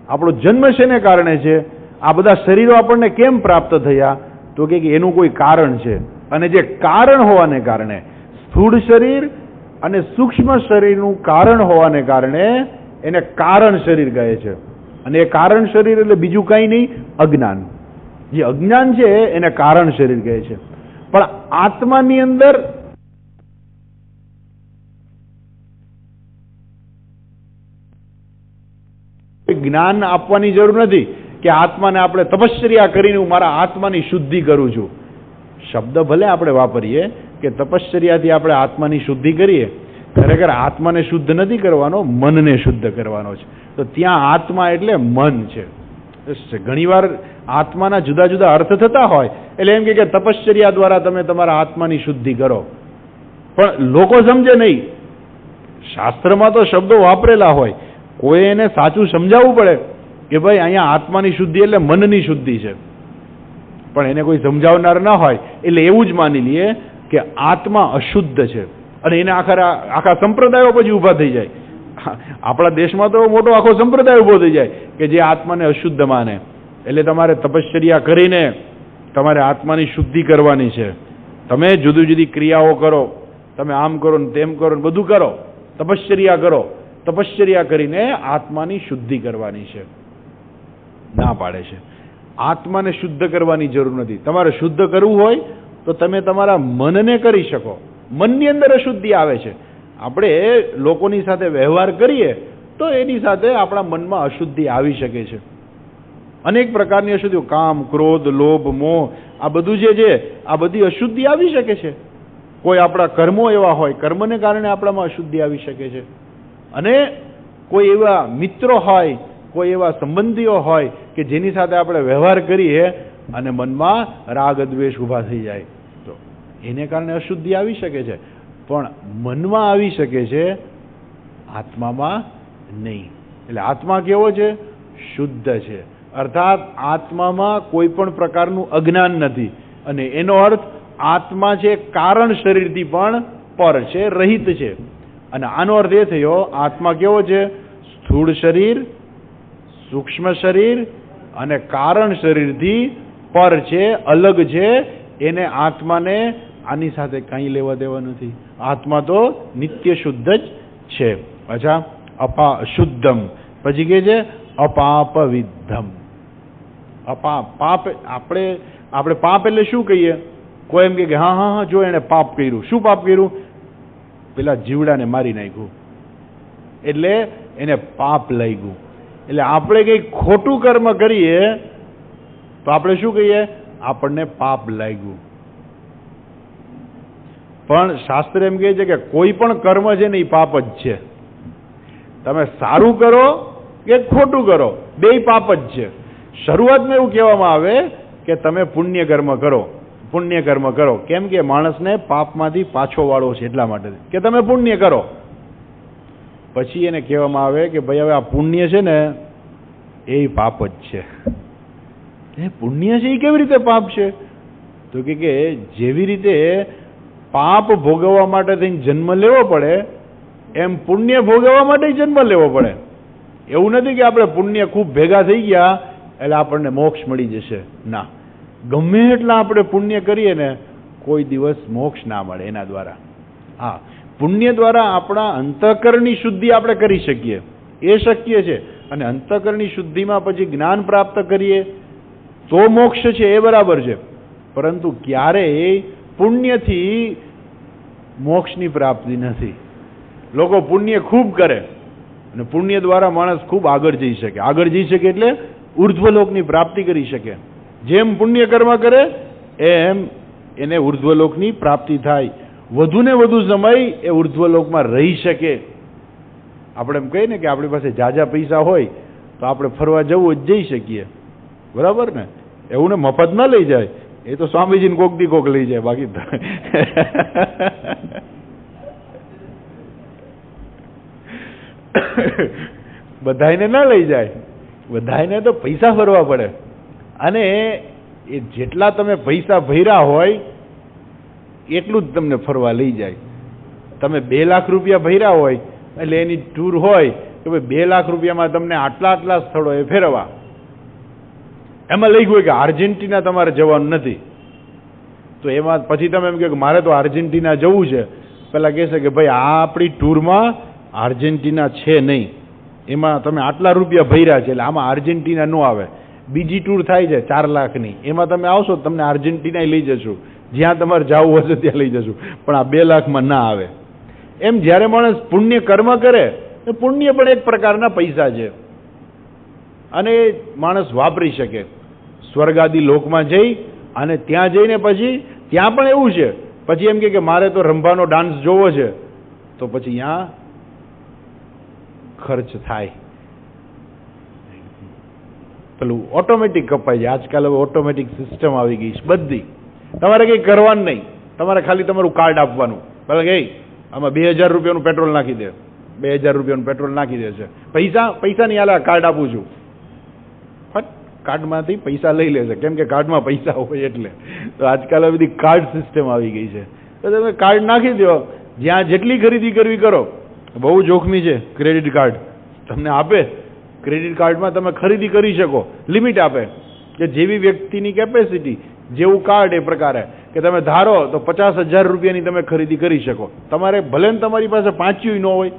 આપણો જન્મ શેને કારણે છે? આ બધા શરીરો આપણને કેમ પ્રાપ્ત થયા? તો કે એનું કોઈ કારણ છે. અને જે કારણ હોવાને કારણે, સ્થૂળ શરીર અને સૂક્ષ્મ શરીરનું કારણ હોવાને કારણે એને કારણ શરીર કહે છે. અને એ કારણ શરીર એટલે બીજું કંઈ નહીં, અજ્ઞાન. જે અજ્ઞાન છે એને કારણ શરીર કહે છે. પણ આત્માની અંદર જ્ઞાન આપવાની જરૂર નથી કે આત્માને આપણે તપશ્ચર્યા કરીને હું મારા આત્માની શુદ્ધિ કરું છું. શબ્દ ભલે આપણે વાપરીએ કે તપશ્ચર્યાથી આપણે આત્માની શુદ્ધિ કરીએ, ખરેખર આત્માને શુદ્ધ નથી કરવાનો, મનને શુદ્ધ કરવાનો છે. તો ત્યાં આત્મા એટલે મન છે. ઘણીવાર આત્માના જુદા જુદા અર્થ થતા હોય એટલે એમ કે તપશ્ચર્યા દ્વારા તમે તમારા આત્માની શુદ્ધિ કરો, પણ લોકો સમજે નહીં. શાસ્ત્રમાં તો શબ્દો વાપરેલા હોય, કોઈ એને સાચું સમજાવવું પડે કે ભાઈ અહીંયા આત્માની શુદ્ધિ એટલે મનની શુદ્ધિ છે. પણ એને કોઈ સમજાવનાર ના હોય એટલે એવું જ માની લઈએ કે આત્મા અશુદ્ધ છે, અને એને આખા સંપ્રદાયો પછી ઊભા થઈ જાય. આપણા દેશમાં તો મોટો આખો સંપ્રદાય ઊભો થઈ જાય કે જે આત્માને અશુદ્ધ માને. એટલે તમારે તપશ્ચર્યા કરીને તમારે આત્માની શુદ્ધિ કરવાની છે. તમે જુદી જુદી ક્રિયાઓ કરો, તમે આમ કરો ને તેમ કરો ને બધું કરો, તપશ્ચર્યા કરો. તપશ્ચર્યા કરીને આત્માની શુદ્ધિ કરવાની છે. ના પાડે છે. આત્માને શુદ્ધ કરવાની જરૂર નથી. તમારે શુદ્ધ કરવું હોય તો તમે તમારા મનને કરી શકો. મનની અંદર અશુદ્ધિ આવે છે. આપણે લોકોની સાથે વ્યવહાર કરીએ તો એની સાથે આપણા મનમાં અશુદ્ધિ આવી શકે છે. અનેક પ્રકારની અશુદ્ધિઓ, કામ, ક્રોધ, લોભ, મોહ, આ બધું જે છે આ બધી અશુદ્ધિ આવી શકે છે. કોઈ આપણા કર્મો એવા હોય, કર્મને કારણે આપણામાં અશુદ્ધિ આવી શકે છે. અને કોઈ એવા મિત્રો હોય, કોઈ એવા સંબંધીઓ હોય કે જેની સાથે આપણે વ્યવહાર કરીએ અને મનમાં રાગ દ્વેષ ઊભા થઈ જાય તો એને કારણે અશુદ્ધિ આવી શકે છે. પણ મનમાં આવી શકે છે, આત્મામાં નહીં. એટલે આત્મા કેવો છે? શુદ્ધ છે. અર્થાત આત્મામાં કોઈ પણ પ્રકારનું અજ્ઞાન નથી. અને એનો અર્થ આત્મા છે કારણ શરીરથી પણ પર છે, રહિત છે. અને આનો અર્થ એ થયો આત્મા કેવો છે? સ્થૂળ શરીર, સૂક્ષ્મ શરીર અને કારણ શરીરથી પર છે, અલગ છે. એને આત્માને આની સાથે કંઈ લેવા દેવા નથી. આત્મા તો નિત્ય શુદ્ધ જ છે. અચ્છા, અપા શુદ્ધમ. પછી કે છે અપાપ વિદ્ધમ. પાપ આપણે પાપ એટલે શું કહીએ? કોઈ એમ કે હા હા હા જો એને પાપ કર્યું. શું પાપ કર્યું? પેલા જીવડાને મારી નાખ્યું એટલે એને પાપ લાગ્યું. એટલે આપણે કંઈક ખોટું કર્મ કરીએ તો આપણે શું કહીએ? આપણને પાપ લાગ્યું. પણ શાસ્ત્ર એમ કહે છે કે કોઈ પણ કર્મ છે ને એ પાપ જ છે. તમે સારું કરો કે ખોટું કરો, બેય પાપ જ છે. શરૂઆતમાં એવું કહેવામાં આવે કે તમે પુણ્ય કર્મ કરો, પુણ્ય કર્મ કરો. કેમ કે માણસને પાપમાંથી પાછો વાળવો છે, એટલા માટે કે તમે પુણ્ય કરો. પછી એને કહેવામાં આવે કે ભાઈ હવે આ પુણ્ય છે ને એ પાપ જ છે. એ પુણ્ય છે એ કેવી રીતે પાપ છે? તો કે જેવી રીતે પાપ ભોગવવા માટે થઈને જન્મ લેવો પડે એમ પુણ્ય ભોગવવા માટે જન્મ લેવો પડે. એવું નથી કે આપણે પુણ્ય ખૂબ ભેગા થઈ ગયા એટલે આપણને મોક્ષ મળી જશે. ના, ગમે એટલા આપણે પુણ્ય કરીએ ને કોઈ દિવસ મોક્ષ ના મળે એના દ્વારા. હા, પુણ્ય દ્વારા આપણા અંતઃકરણની શુદ્ધિ આપણે કરી શકીએ, એ શક્ય છે. અને અંતઃકરણની શુદ્ધિમાં પછી જ્ઞાન પ્રાપ્ત કરીએ તો મોક્ષ છે, એ બરાબર છે. પરંતુ ક્યારેય પુણ્યથી મોક્ષની પ્રાપ્તિ નથી. લોકો પુણ્ય ખૂબ કરે અને પુણ્ય દ્વારા માણસ ખૂબ આગળ જઈ શકે. આગળ જઈ શકે એટલે ઉર્ધ્વલોકની પ્રાપ્તિ કરી શકે. જેમ પુણ્ય કર્મ કરે એમ એને ઉર્ધ્વલોકની પ્રાપ્તિ થાય. વધુ ને વધુ સમય એ ઉર્ધ્વલોકમાં રહી શકે. આપણે એમ કહીએ ને કે આપણી પાસે જાજા પૈસા હોય તો આપણે ફરવા જવું જ જઈ શકીએ, બરાબર ને? એવું ને મફત ના લઈ જાય, એ તો સ્વામીજીને કોક દી કોક લઈ જાય, બાકી બધાને ના લઈ જાય. બધાને તો પૈસા ભરવા પડે. અને એ જેટલા તમે પૈસા ભર્યા હોય એટલું જ તમને ફરવા લઈ જાય. તમે 2 લાખ રૂપિયા ભર્યા હોય એટલે એની ટૂર હોય કે ભાઈ 2 લાખ રૂપિયામાં તમને આટલા આટલા સ્થળોએ ફેરવા. એમાં લઈ ગયું કે આર્જેન્ટિના તમારે જવાનું નથી, તો એમાં પછી તમે એમ કહો કે મારે તો આર્જેન્ટિના જવું છે. પેલા કહેશે કે ભાઈ આ આપણી ટૂરમાં આર્જેન્ટિના છે નહીં, એમાં તમે આટલા રૂપિયા ભર્યા છે એટલે આમાં આર્જેન્ટિના ન આવે. બીજી ટૂર થાય છે 4 લાખની, એમાં તમે આવશો તમને આર્જેન્ટિના લઈ જશું, જ્યાં તમારે જવું હશે ત્યાં લઈ જશું, પણ આ 2 લાખમાં ના આવે. એમ જ્યારે માણસ પુણ્ય કર્મ કરે તો પુણ્ય પણ એક પ્રકારના પૈસા છે અને માણસ વાપરી શકે. સ્વર્ગાદી લોકમાં જઈ અને ત્યાં જઈને પછી ત્યાં પણ એવું છે, પછી એમ કે મારે તો રંભાનો ડાન્સ જોવો છે તો પછી ત્યાં ખર્ચ થાય. પેલું ઓટોમેટિક કપાય છે. આજકાલ હવે ઓટોમેટિક સિસ્ટમ આવી ગઈ છે બધી. તમારે કંઈ કરવાનું નહીં, તમારે ખાલી તમારું કાર્ડ આપવાનું. પેલા કે આમાં 2000 રૂપિયાનું પેટ્રોલ નાખી દે, 2000 રૂપિયાનું પેટ્રોલ નાખી દે છે. પૈસાની હાલ કાર્ડ આપું છું, ફટ કાર્ડમાંથી પૈસા લઈ લેશે, કેમ કે કાર્ડમાં પૈસા હોય એટલે. તો આજકાલ આ બધી કાર્ડ સિસ્ટમ આવી ગઈ છે. તો તમે કાર્ડ નાખી દો, જ્યાં જેટલી ખરીદી કરવી કરો. બહુ જોખમી છે ક્રેડિટ કાર્ડ. તમને આપે ક્રેડિટ કાર્ડમાં તમે ખરીદી કરી શકો, લિમિટ આપે કે જેવી વ્યક્તિની કેપેસિટી જેવું કાર્ડ એ પ્રકારે કે તમે ધારો તો 50,000 રૂપિયાની તમે ખરીદી કરી શકો. તમારે ભલે ને તમારી પાસે પાંચ્યું ન હોય,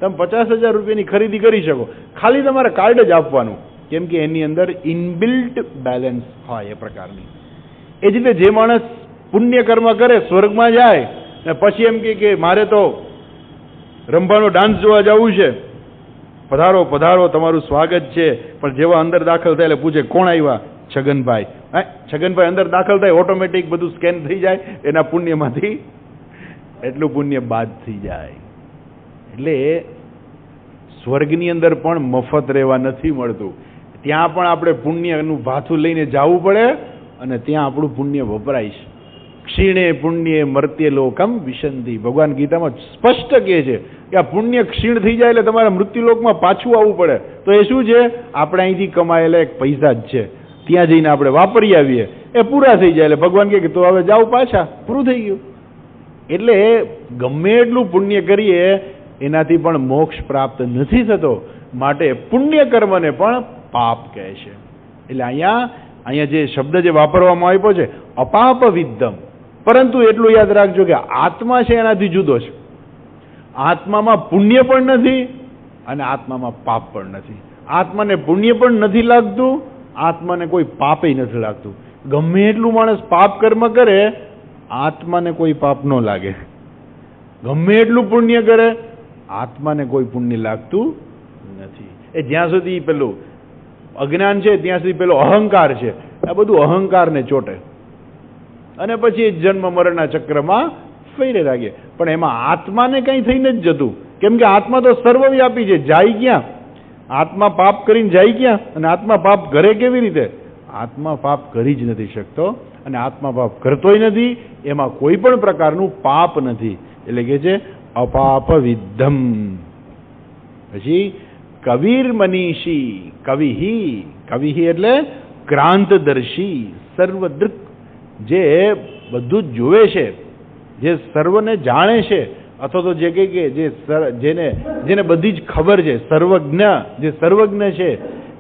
તમે 50,000 રૂપિયાની ખરીદી કરી શકો. ખાલી તમારે કાર્ડ જ આપવાનું, કેમ કે એની અંદર ઇનબિલ્ટ બેલેન્સ હોય એ પ્રકારની. એ જ રીતે જે માણસ પુણ્ય કર્મ કરે સ્વર્ગમાં જાય ને પછી એમ કે મારે તો રંભાનો ડાન્સ જોવા જવું છે, પધારો પધારો તમારું સ્વાગત છે. પણ જેવા અંદર દાખલ થાય એટલે પૂછે કોણ આવ્યા? છગનભાઈ. છગનભાઈ અંદર દાખલ થાય ઓટોમેટિક બધું સ્કેન થઈ જાય, એના પુણ્યમાંથી એટલું પુણ્ય બાદ થઈ જાય. એટલે સ્વર્ગની અંદર પણ મફત રહેવા નથી મળતું. ત્યાં પણ આપણે પુણ્યનું ભાથું લઈને જવું પડે અને ત્યાં આપણું પુણ્ય વપરાય છે. ક્ષીણે પુણ્ય મર્ત્ય લોકમ વિશંતિ. ભગવાન ગીતામાં સ્પષ્ટ કહે છે કે આ પુણ્ય ક્ષીણ થઈ જાય એટલે તમારે મૃત્યુલોકમાં પાછું આવવું પડે. તો એ શું છે? આપણે અહીંથી કમાયેલા એક પૈસા જ છે, ત્યાં જઈને આપણે વાપરી આવીએ, એ પૂરા થઈ જાય એટલે ભગવાન કહે કે તો હવે જાઓ પાછા, પૂરું થઈ ગયું. એટલે ગમે એટલું પુણ્ય કરીએ એનાથી પણ મોક્ષ પ્રાપ્ત નથી થતો. માટે પુણ્ય કર્મને પણ પાપ કહે છે. એટલે અહીંયા જે શબ્દ જે વાપરવામાં આવ્યો છે અપાપ વિદ્ધમ, પરંતુ એટલું યાદ રાખજો કે આત્મા છે એનાથી જુદો છે. આત્મામાં પુણ્ય પણ નથી અને આત્મામાં પાપ પણ નથી. આત્માને પુણ્ય પણ નથી લાગતું, આત્માને કોઈ પાપે નથી લાગતું. ગમે એટલું માણસ પાપ કર્મ કરે, આત્માને કોઈ પાપ ન લાગે. ગમે એટલું પુણ્ય કરે, આત્માને કોઈ પુણ્ય લાગતું નથી. એ જ્યાં સુધી પેલું અજ્ઞાન છે ત્યાં સુધી પેલો અહંકાર છે, આ બધું અહંકારને ચોટે અને પછી જન્મ મરણના ચક્રમાં ફેરે લાગે. પણ એમાં આત્માને કંઈ થઈને જ જતું, કેમ કે આત્મા તો સર્વવ્યાપી છે. જાય ક્યાં? આત્મા પાપ કરીને જાય ક્યાં? અને આત્મા પાપ કરે કેવી રીતે? આત્મા પાપ કરી જ નથી શકતો અને આત્મા પાપ કરતોય નથી. એમાં કોઈ પણ પ્રકારનું પાપ નથી. એટલે કે છે અપાપ વિદ્ધમ. પછી કવિર મનીષી. કવિહી એટલે ક્રાંતદર્શી, સર્વદૃક, જે બધું જ જોવે છે, જે સર્વને જાણે છે, અથવા તો જે કઈ કે જેને બધી જ ખબર છે, સર્વજ્ઞ, જે સર્વજ્ઞ છે,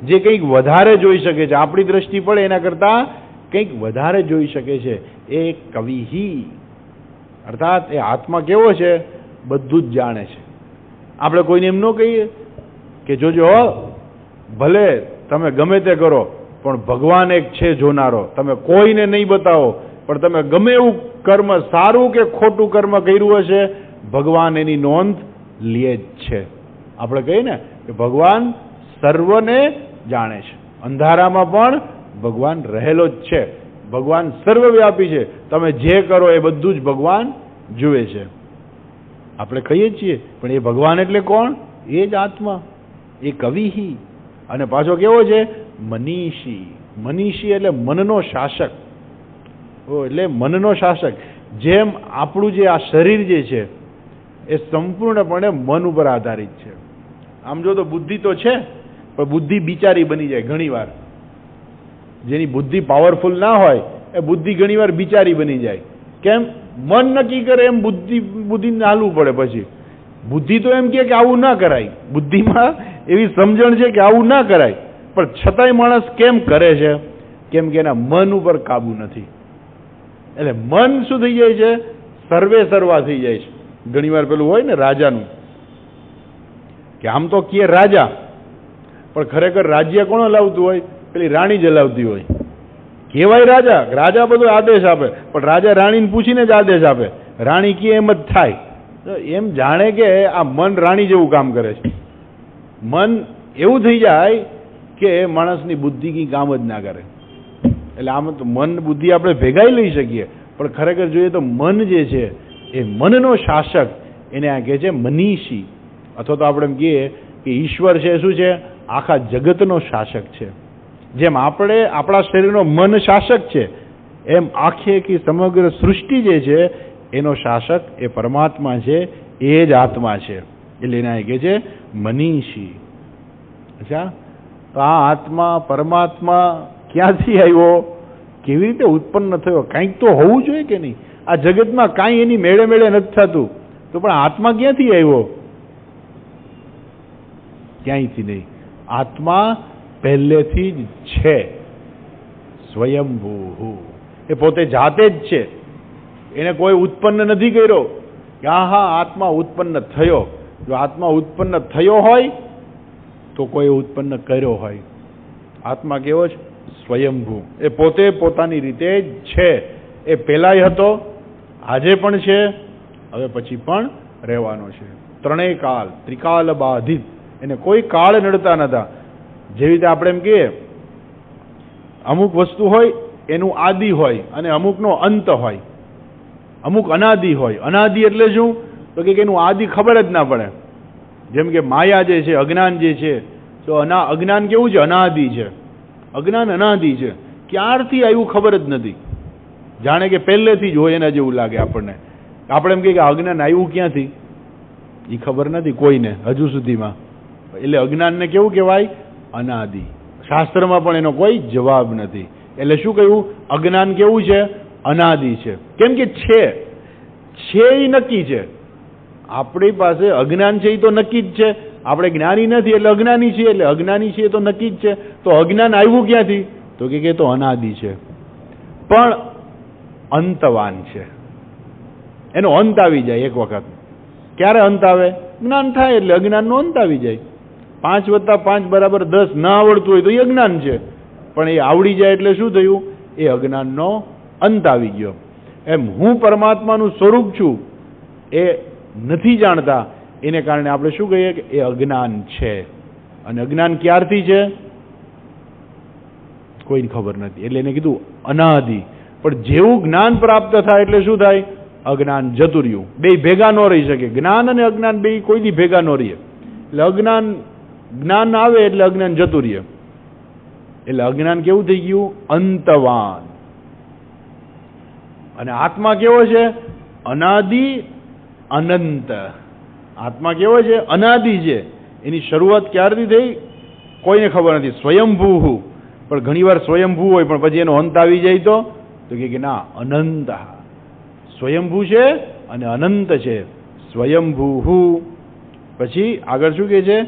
જે કંઈક વધારે જોઈ શકે છે, આપણી દ્રષ્ટિ પડે એના કરતા કંઈક વધારે જોઈ શકે છે, એ કવિહી. અર્થાત એ આત્મા કેવો છે? બધું જ જાણે છે. આપણે કોઈને એમ ન કહીએ કે જોજો ભલે તમે ગમે તે કરો પણ ભગવાન એક છે જોનારો. તમે કોઈને નહીં બતાવો પણ તમે ગમે એવું કર્મ, સારું કે ખોટું કર્મ કર્યું હશે, ભગવાન એની નોંધ લે જ છે. આપણે કહીએ ને કે ભગવાન સર્વને જાણે છે. અંધારામાં પણ ભગવાન રહેલો જ છે. ભગવાન સર્વવ્યાપી છે. તમે જે કરો એ બધું જ ભગવાન જુએ છે. આપણે કહીએ છીએ પણ એ ભગવાન એટલે કોણ? એ જ આત્મા, એ કવિહી. અને પાછો કેવો છે? મનીષી. મનીષી એટલે મનનો શાસક. એટલે મનનો શાસક. જેમ આપણું જે આ શરીર જે છે એ સંપૂર્ણપણે મન ઉપર આધારિત છે. આમ જો તો બુદ્ધિ તો છે પણ બુદ્ધિ બિચારી બની જાય ઘણી વાર. જેની બુદ્ધિ પાવરફુલ ના હોય એ બુદ્ધિ ઘણી વાર બિચારી બની જાય. કેમ? મન નક્કી કરે એમ બુદ્ધિને હાલવું પડે. પછી બુદ્ધિ તો એમ કે આવું ના કરાય, બુદ્ધિમાં એવી સમજણ છે કે આવું ના કરાય, પણ છતાંય માણસ કેમ કરે છે? કેમ કે એના મન ઉપર કાબુ નથી. એટલે મન શું થઈ જાય છે? સર્વે સર્વા થઈ જાય છે. ઘણી વાર પેલું હોય ને રાજાનું, કે આમ તો કે રાજા, પણ ખરેખર રાજ્ય કોણ હલાવતું હોય? પેલી રાણી જ હલાવતી હોય. કહેવાય રાજા, રાજા બધો આદેશ આપે, પણ રાજા રાણીને પૂછીને જ આદેશ આપે. રાણી કે એમ જ થાય. તો એમ જાણે કે આ મન રાણી જેવું કામ કરે છે. મન એવું થઈ જાય કે માણસની બુદ્ધિ કંઈ કામ જ ના કરે. એટલે આમ તો મન બુદ્ધિ આપણે ભેગાઈ લઈ શકીએ, પણ ખરેખર જોઈએ તો મન જે છે એ મનનો શાસક, એને આ કહે છે મનીષી. અથવા તો આપણે એમ કહીએ કે ઈશ્વર છે શું છે? આખા જગતનો શાસક છે. જેમ આપણે આપણા શરીરનો મન શાસક છે, એમ આખી સમગ્ર સૃષ્ટિ જે છે એનો શાસક એ પરમાત્મા છે, એ જ આત્મા છે. એટલે એને કહે છે મનીષી. અચ્છા, તો આ આત્મા પરમાત્મા ક્યાંથી આવ્યો, કેવી રીતે ઉત્પન્ન થયો? કંઈક તો હોવું જોઈએ કે નહીં? આ જગતમાં કાંઈ એની મેળે મેળે નથી થતું, તો પણ આત્મા ક્યાંથી આવ્યો? ક્યાંયથી નહીં. આત્મા પહેલેથી જ છે, સ્વયંભૂ. એ પોતે જાતે જ છે, એને કોઈ ઉત્પન્ન નથી કર્યો કે હા આત્મા ઉત્પન્ન થયો. જો આત્મા ઉત્પન્ન થયો હોય તો કોઈ ઉત્પન્ન કર્યો હોય. આત્મા કેવો છે? સ્વયંભૂ. એ પોતે પોતાની રીતે જ છે. એ પહેલાય હતો, આજે પણ છે, હવે પછી પણ રહેવાનો છે. ત્રણેય કાળ, ત્રિકાલ બાધિત. એને કોઈ કાળ નડતા નતા. જેવી રીતે આપણે એમ કહીએ અમુક વસ્તુ હોય એનું આદિ હોય અને અમુકનો અંત હોય, અમુક અનાદિ હોય. અનાદિ એટલે શું? તો કે એનું આદિ ખબર જ ના પડે. જેમ કે માયા જે છે, અજ્ઞાન જે છે, તો અજ્ઞાન કેવું છે? અનાદિ છે. અજ્ઞાન અનાદિ છે, ક્યારથી આવ્યું ખબર જ નથી. જાણે કે પહેલેથી જ હોય એના જેવું લાગે આપણને. આપણે એમ કહીએ કે અજ્ઞાન આવ્યું ક્યાંથી, એ ખબર નથી કોઈને હજુ સુધીમાં. એટલે અજ્ઞાનને કેવું કહેવાય? અનાદિ. શાસ્ત્રમાં પણ એનો કોઈ જવાબ નથી. એટલે શું કહ્યું? અજ્ઞાન કેવું છે? અનાદિ છે. કેમ કે છે એ નક્કી છે. આપણી પાસે અજ્ઞાન છે એ તો નક્કી જ છે. આપણે જ્ઞાની નથી એટલે અજ્ઞાની છીએ, એટલે અજ્ઞાની છીએ તો નક્કી જ છે. તો અજ્ઞાન આવ્યું ક્યાંથી? તો કે તો અનાદિ છે, પણ અંતવાન છે. એનો અંત આવી જાય એક વખત. ક્યારે અંત આવે? જ્ઞાન થાય એટલે અજ્ઞાનનો અંત આવી જાય. 5 + 5 = 10 ના આવડતું હોય તો એ અજ્ઞાન છે, પણ એ આવડી જાય એટલે શું થયું? એ અજ્ઞાનનો અંત આવી ગયો. એમ હું પરમાત્માનું સ્વરૂપ છું એ નથી જાણતા, એને કારણે આપણે શું કહીએ કે એ અજ્ઞાન છે. અને અજ્ઞાન ક્યારથી છે? કોઈને ખબર નથી. એટલે એને કીધું અનાદિ. પણ જેવું જ્ઞાન પ્રાપ્ત થાય એટલે શું થાય? અજ્ઞાન જતું રહ્યું. બે ભેગા ન રહી શકે. જ્ઞાન અને અજ્ઞાન બે કોઈ દી ભેગા ન રહીએ. એટલે જ્ઞાન આવે એટલે અજ્ઞાન જતું રહે. એટલે અજ્ઞાન કેવું થઈ ગયું? અંતવાન. અને આત્મા કેવો છે? અનાદિ અનંત. આત્મા કેવો છે? અનાદિ છે. એની શરૂઆત ક્યારથી થઈ કોઈને ખબર નથી. સ્વયંભૂ. પણ ઘણીવાર સ્વયંભૂ હોય પણ પછી એનો અંત આવી જાય તો કે ના, અનંત. સ્વયંભૂ છે અને અનંત છે. સ્વયંભૂ. પછી આગળ શું કહે છે?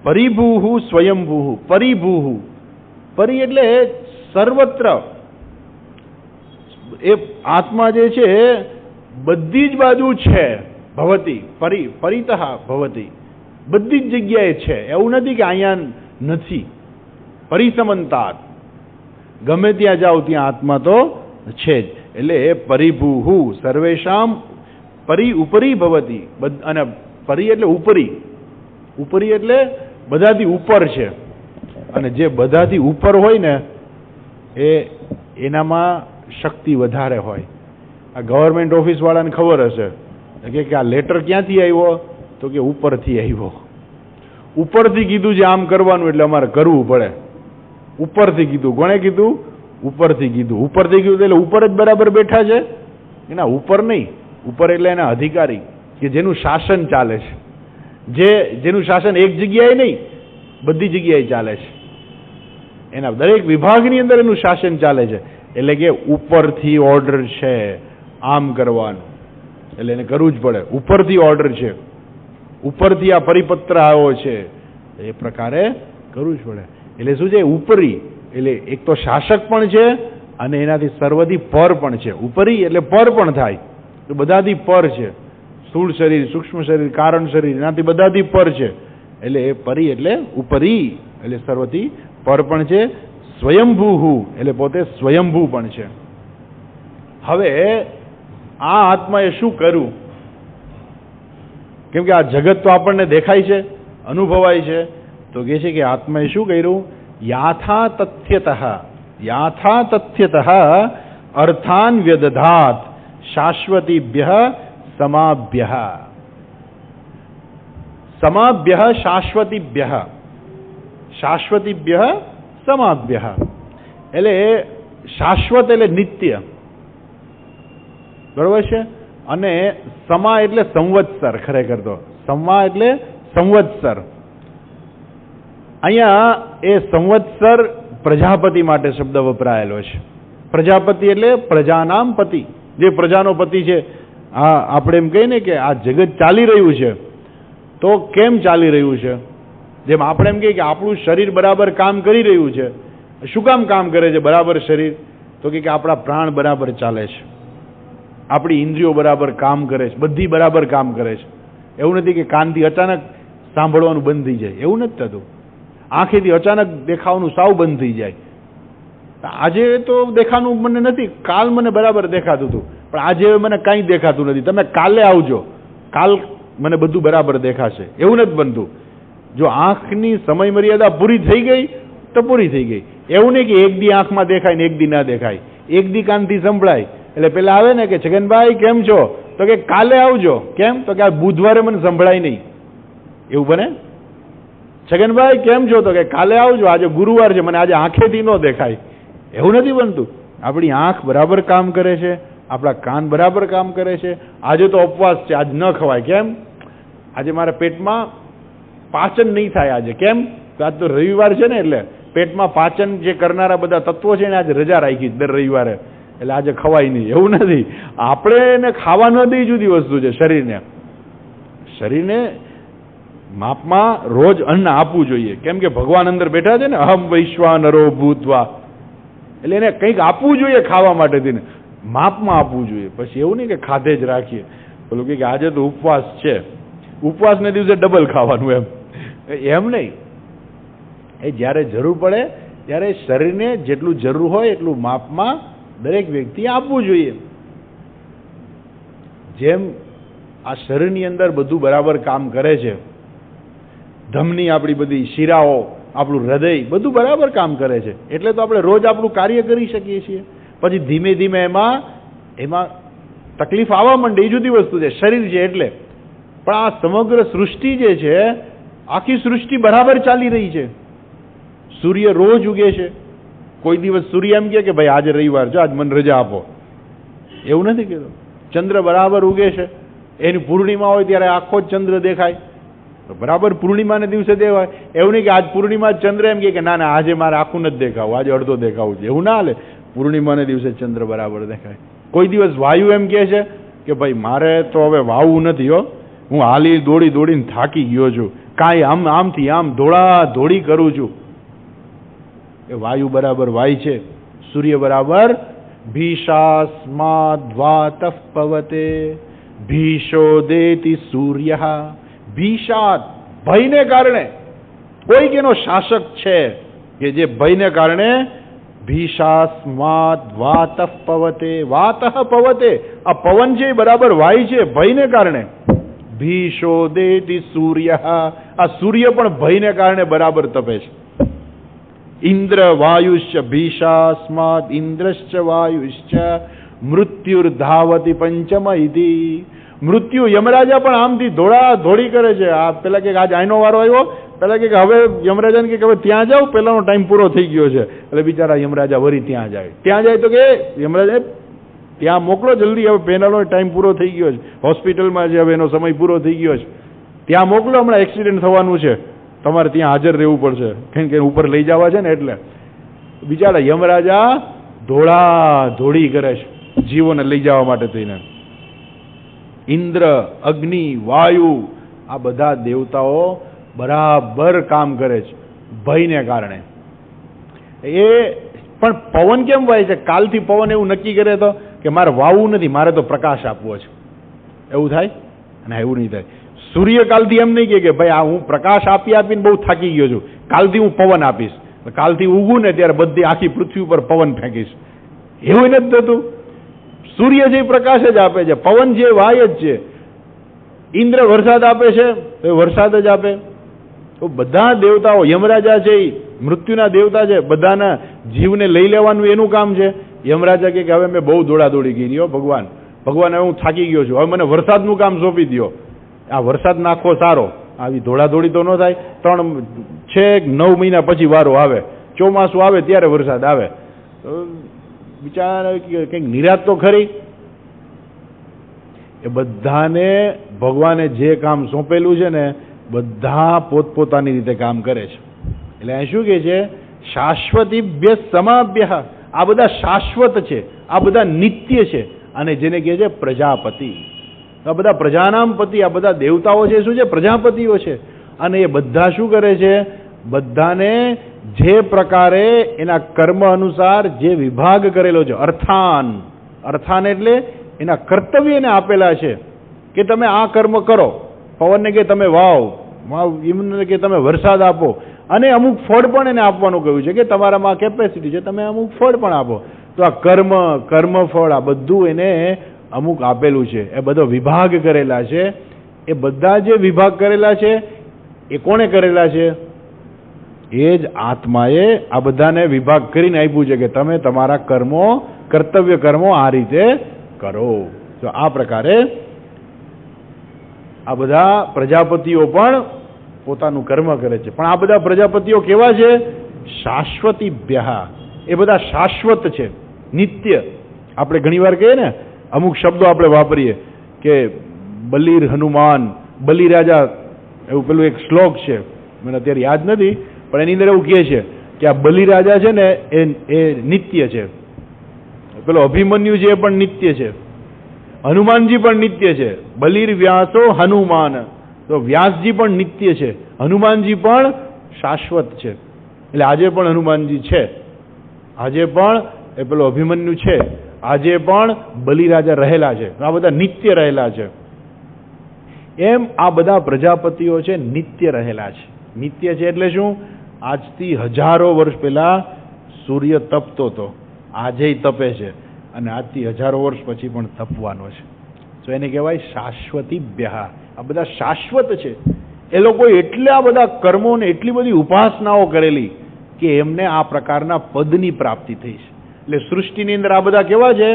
પરિભૂ સ્વયંભૂ. પરિભૂ. પરિ એટલે સર્વત્ર. એ આત્મા જે છે બધી જ બાજુ છે. ભવતી પરિતઃ ભવતી. બધી જ જગ્યાએ છે. એવું નથી કે અહીંયા નથી. પરિસમંતાત. ગમે ત્યાં જાઓ ત્યાં આત્મા તો છે જ. એટલે પરિભૂ સર્વેશામ ઉપરી ભવતી. અને પરી એટલે ઉપરી. ઉપરી એટલે બધાથી ઉપર છે. અને જે બધાથી ઉપર હોય ને એનામાં શક્તિ વધારે હોય. આ ગવર્મેન્ટ ઓફિસ વાળાને ખબર હશે કે આ લેટર ક્યાંથી આવ્યો? તો કે ઉપરથી આવ્યો. ઉપરથી કીધું છે આમ કરવાનું એટલે અમારે કરવું પડે. ઉપરથી કીધું. કોણે કીધું? ઉપરથી કીધું. ઉપરથી કીધું એટલે ઉપર જ બરાબર બેઠા છે? એના ઉપર નહીં. ઉપર એટલે એના અધિકારી કે જેનું શાસન ચાલે છે. જેનું શાસન એક જગ્યાએ નહીં, બધી જગ્યાએ ચાલે છે. એના દરેક વિભાગની અંદર એનું શાસન ચાલે છે. એટલે કે ઉપરથી ઓર્ડર છે આમ કરવાનું, એટલે એને કરવું જ પડે. ઉપરથી ઓર્ડર છે, ઉપરથી આ પરિપત્ર આવ્યો છે, એ પ્રકારે કરવું જ પડે. એટલે શું છે? ઉપરી એટલે એક તો શાસક પણ છે અને એનાથી સર્વથી પર પણ છે. ઉપરી એટલે પર પણ થાય તો બધાથી પર છે. સ્થૂળ શરીર, સૂક્ષ્મ શરીર, કારણ શરીર, એનાથી બધાથી પર છે. એટલે એ પરી એટલે ઉપરી એટલે સર્વથી પર પણ છે. સ્વયંભૂ એટલે પોતે સ્વયંભૂ પણ છે. હવે આ આત્માએ શું કર્યું? કેમ કે આ જગત તો આપણને દેખાય છે, અનુભવાય છે. તો કહે છે કે આત્માએ શું કર્યું? યાથા તથ્યતઃ અર્થાન વ્યદધાત શાશ્વતીભ્ય સમાભ્ય. સમાભ્ય શાશ્વતીભ્ય. શાશ્વતીભ્ય સમાભ્ય. એટલે શાશ્વત એટલે નિત્ય, બરોબર છે. અને સમા એટલે સંવત્સર. ખરેખર તો સમા એટલે સંવત્સર. અહીંયા એ સંવત્સર પ્રજાપતિ માટે શબ્દ વપરાયેલો છે. પ્રજાપતિ એટલે પ્રજાનામ પતિ, જે પ્રજાનો પતિ છે. હા, આપણે એમ કહીએ ને કે આ જગત ચાલી રહ્યું છે, તો કેમ ચાલી રહ્યું છે? જેમ આપણે એમ કહીએ કે આપણું શરીર બરાબર કામ કરી રહ્યું છે. શું કામ કરે છે બરાબર શરીર? તો કે આપણા પ્રાણ બરાબર ચાલે છે, આપણી ઇન્દ્રિયો બરાબર કામ કરે છે, બધી બરાબર કામ કરે છે. એવું નથી કે કાનથી અચાનક સાંભળવાનું બંધ થઈ જાય, એવું નથી થતું. આંખેથી અચાનક દેખાવાનું સાવ બંધ થઈ જાય. આજે તો દેખાનું મને નથી, કાલ મને બરાબર દેખાતું હતું, પણ આજે મને કાંઈ દેખાતું નથી. તમે કાલે આવજો, કાલ મને બધું બરાબર દેખાશે, એવું નથી બનતું. જો આંખની સમય મર્યાદા પૂરી થઈ ગઈ તો પૂરી થઈ ગઈ. એવું નહીં કે એક દી આંખમાં દેખાય ને એક દી ના દેખાય, એક દી કાનથી સંભળાય. એટલે પેલા આવે ને કે છગનભાઈ કેમ છો, તો કે કાલે આવજો. કેમ? તો કે આ બુધવારે મને સંભળાય નહીં. એવું બને? છગનભાઈ કેમ છો, તો કે કાલે આવજો, આજે ગુરુવાર છે, મને આજે આંખેથી ન દેખાય. એવું નથી બનતું. આપણી આંખ બરાબર કામ કરે છે, આપણા કાન બરાબર કામ કરે છે. આજે તો ઉપવાસ છે, આજ ન ખવાય. કેમ? આજે મારા પેટમાં પાચન નહીં થાય આજે. કેમ? તો આજ તો રવિવાર છે ને, એટલે પેટમાં પાચન જે કરનારા બધા તત્વો છે ને આજે રજા રાખી દર રવિવારે, એટલે આજે ખવાય નહીં. એવું નથી. આપણે એને ખાવા ન દઈ જુદી વસ્તુ છે. શરીરને માપમાં રોજ અન્ન આપવું જોઈએ. કેમ કે ભગવાન અંદર બેઠા છે ને, અહમ વૈશ્વાનરો ભૂતવા, એટલે એને કંઈક આપવું જોઈએ ખાવા માટે, માપમાં આપવું જોઈએ. પછી એવું નહીં કે ખાધે જ રાખીએ. પેલું કે આજે તો ઉપવાસ છે, ઉપવાસને દિવસે ડબલ ખાવાનું, એમ નહીં. એ જ્યારે જરૂર પડે ત્યારે શરીરને જેટલું જરૂર હોય એટલું માપમાં દરેક વ્યક્તિ આપવું જોઈએ. જેમ આ શરીરની અંદર બધું બરાબર કામ કરે છે, ધમની, આપણી બધી શિરાઓ, આપણું હૃદય બધું બરાબર કામ કરે છે, એટલે તો આપણે રોજ આપણું કાર્ય કરી શકીએ છીએ. પછી ધીમે ધીમે એમાં તકલીફ આવવા માંડે, એ જુદી વસ્તુ છે, શરીર છે એટલે. પણ આ સમગ્ર સૃષ્ટિ જે છે, આખી સૃષ્ટિ બરાબર ચાલી રહી છે. સૂર્ય રોજ ઉગે છે. કોઈ દિવસ સૂર્ય એમ કે ભાઈ આજે રવિવાર છે, આજ મને રજા આપો, એવું નથી કહેતો. ચંદ્ર બરાબર ઉગે છે, એની પૂર્ણિમા હોય ત્યારે આખો જ ચંદ્ર દેખાય, બરાબર પૂર્ણિમાને દિવસે દેવાય. એવું નહીં કે આજ પૂર્ણિમા ચંદ્ર એમ કે ના ના આજે મારે આખું નથી દેખાવું, આજે અડધો દેખાવું છે, એવું ના હાલે. પૂર્ણિમાને દિવસે ચંદ્ર બરાબર દેખાય. કોઈ દિવસ વાયુ એમ કહે છે કે ભાઈ મારે તો હવે વાવવું નથી, હો, હું હાલી દોડીને થાકી ગયો છું, કાંઈ આમથી આમ દોડી કરું છું. એ વાયુ બરાબર વાય છે. સૂર્ય બરાબર ભીષાસ્માદ્વાતઃ પવતે ભીષોદેતિ સૂર્ય. ભીષાદ, ભયને કારણે, કોઈક એનો શાસક છે કે જે ભયને કારણે ભીષાસ્માદ વાતઃ પવતે, વાતઃ પવતે, આ પવન છે બરાબર વાય છે ભયને કારણે. ભીષોદેતિ સૂર્ય, આ સૂર્ય પણ ભયને કારણે બરાબર તપે છે. ઇન્દ્ર વાયુશ્ચ ભીષાસ્માદ ઇન્દ્રશ્ચ વાયુશ્ચ મૃત્યુર્ધાવતિ પંચમ ઇતિ. મૃત્યુ, યમરાજા પણ આમથી દોડી કરે છે. આ પેલા કે આજ આઈનો વારો આવ્યો, પેલા કે હવે યમરાજાને કે હવે ત્યાં જાઓ, પેલાનો ટાઈમ પૂરો થઈ ગયો છે. એટલે બિચારા યમરાજા વરી ત્યાં જાય તો કે યમરાજા ત્યાં મોકલો જલ્દી, હવે પેલાનો ટાઈમ પૂરો થઈ ગયો છે, હોસ્પિટલમાં છે, હવે એનો સમય પૂરો થઈ ગયો છે, ત્યાં મોકલો, હમણાં એક્સિડન્ટ થવાનું છે, તમારે ત્યાં હાજર રહેવું પડશે, કેમ કે ઉપર લઈ જવા છે ને. એટલે બિચારા યમરાજા દોડી કરે છે જીવોને લઈ જવા માટે થઈને. ઇન્દ્ર, અગ્નિ, વાયુ, આ બધા દેવતાઓ બરાબર કામ કરે છે ભયને કારણે. એ પણ પવન કેમ વાય છે? કાલથી પવન એવું નક્કી કરે તો કે મારે વાવવું નથી, મારે તો પ્રકાશ આપવો છે, એવું થાય? અને એવું નહીં થાય. સૂર્ય કાલથી એમ નહીં કે ભાઈ આ હું પ્રકાશ આપીને બહુ થાકી ગયો છું, કાલથી હું પવન આપીશ, કાલથી ઉગું ને ત્યારે બધી આખી પૃથ્વી ઉપર પવન ફેંકીશ, એવું નથી થતું. સૂર્ય જે પ્રકાશ જ આપે છે, પવન જે વાય જ છે. ઇન્દ્ર વરસાદ આપે છે તો એ વરસાદ જ આપે. તો બધા દેવતાઓ, યમરાજા છે એ મૃત્યુના દેવતા છે, બધાના જીવને લઈ લેવાનું એનું કામ છે. યમરાજા કે હવે મેં બહુ દોડાદોડી કરી, હો ભગવાન, હવે હું થાકી ગયો છું, હવે મને વરસાદનું કામ સોંપી દો. આ વરસાદ નાખો સારો, આવી દોડાદોડી તો ન થાય. 9 મહિના પછી વારો આવે, ચોમાસું આવે ત્યારે વરસાદ આવે. બિચારા કંઈક નિરાત તો ખરી. એ બધાને ભગવાને જે કામ સોંપેલું છે ને, બધા પોતપોતાની રીતે કામ કરે છે. એટલે અહીં શું કહે છે? શાશ્વતીભ્ય સમાભ્ય. આ બધા શાશ્વત છે, આ બધા નિત્ય છે, અને જેને કહે છે પ્રજાપતિ. આ બધા પ્રજાનામ પતિ, આ બધા દેવતાઓ છે, શું છે? પ્રજાપતિઓ છે. અને એ બધા શું કરે છે? બધાને જે પ્રકારે એના કર્મ અનુસાર જે વિભાગ કરેલો છે, અર્થાન, અર્થાન એટલે એના કર્તવ્યને આપેલા છે કે તમે આ કર્મ કરો. પવનને કે તમે વાવ, એમને કે તમે વરસાદ આપો, અને અમુક ફળ પણ એને આપવાનું કહ્યું છે કે તમારામાં કેપેસિટી છે, તમે અમુક ફળ પણ આપો. તો આ કર્મફળ આ બધું એને અમુક આપેલું છે. એ બધો વિભાગ કરેલા છે. એ બધા જે વિભાગ કરેલા છે એ કોણે કરેલા છે? એ જ આત્માએ આ બધાને વિભાગ કરીને આપ્યું છે કે તમે તમારા કર્મો, કર્તવ્ય કર્મો આ રીતે કરો. તો આ પ્રકારે આ બધા પ્રજાપતિઓ પણ પોતાનું કર્મ કરે છે. પણ આ બધા પ્રજાપતિઓ કેવા છે? શાશ્વતીભ્ય. એ બધા શાશ્વત છે, નિત્ય. આપણે ઘણીવાર કહીએ ને, અમુક શબ્દો આપણે વાપરીએ કે બલીર હનુમાન, બલિરાજા, એવું પેલું એક શ્લોક છે, મને અત્યારે યાદ નથી, પણ એની અંદર એવું કહે છે કે આ બલિરાજા છે ને એ નિત્ય છે. પેલો અભિમન્યુ છે એ પણ નિત્ય છે. હનુમાનજી પણ નિત્ય છે. બલિર વ્યાસો હનુમાન. તો વ્યાસજી પણ નિત્ય છે, હનુમાનજી પણ શાશ્વત છે. એટલે આજે પણ હનુમાનજી છે, આજે પણ એ પેલો અભિમન્યુ છે, આજે પણ બલિરાજા રહેલા છે. આ બધા નિત્ય રહેલા છે. એમ આ બધા પ્રજાપતિઓ છે નિત્ય રહેલા છે. નિત્ય છે એટલે શું? આજથી હજારો વર્ષ પહેલા સૂર્ય તપતો હતો, આજે તપે છે, અને આજથી હજારો વર્ષ પછી પણ તપવાનો છે. તો એને કહેવાય શાશ્વતીભ્ય. આ બધા શાશ્વત છે. એ લોકો એટલા બધા કર્મો ને એટલી બધી ઉપાસનાઓ કરેલી કે એમને આ પ્રકારના પદની પ્રાપ્તિ થઈ છે. એટલે સૃષ્ટિની અંદર આ બધા કેવા છે?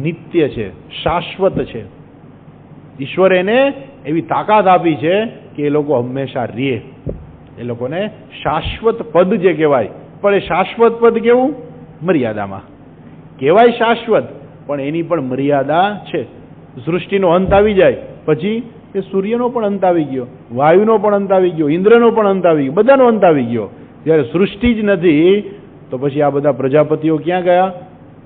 નિત્ય છે, શાશ્વત છે. ઈશ્વર એને એવી તાકાત આપી છે કે એ લોકો હંમેશા રહે. એ લોકોને શાશ્વત પદ જે કહેવાય. પણ એ શાશ્વત પદ કેવું? મર્યાદામાં કહેવાય શાશ્વત, પણ એની પણ મર્યાદા છે. સૃષ્ટિનો અંત આવી જાય પછી એ સૂર્યનો પણ અંત આવી ગયો, વાયુનો પણ અંત આવી ગયો, ઇન્દ્રનો પણ અંત આવી ગયો, બધાનો અંત આવી ગયો. જ્યારે સૃષ્ટિ જ નથી તો પછી આ બધા પ્રજાપતિઓ ક્યાં ગયા?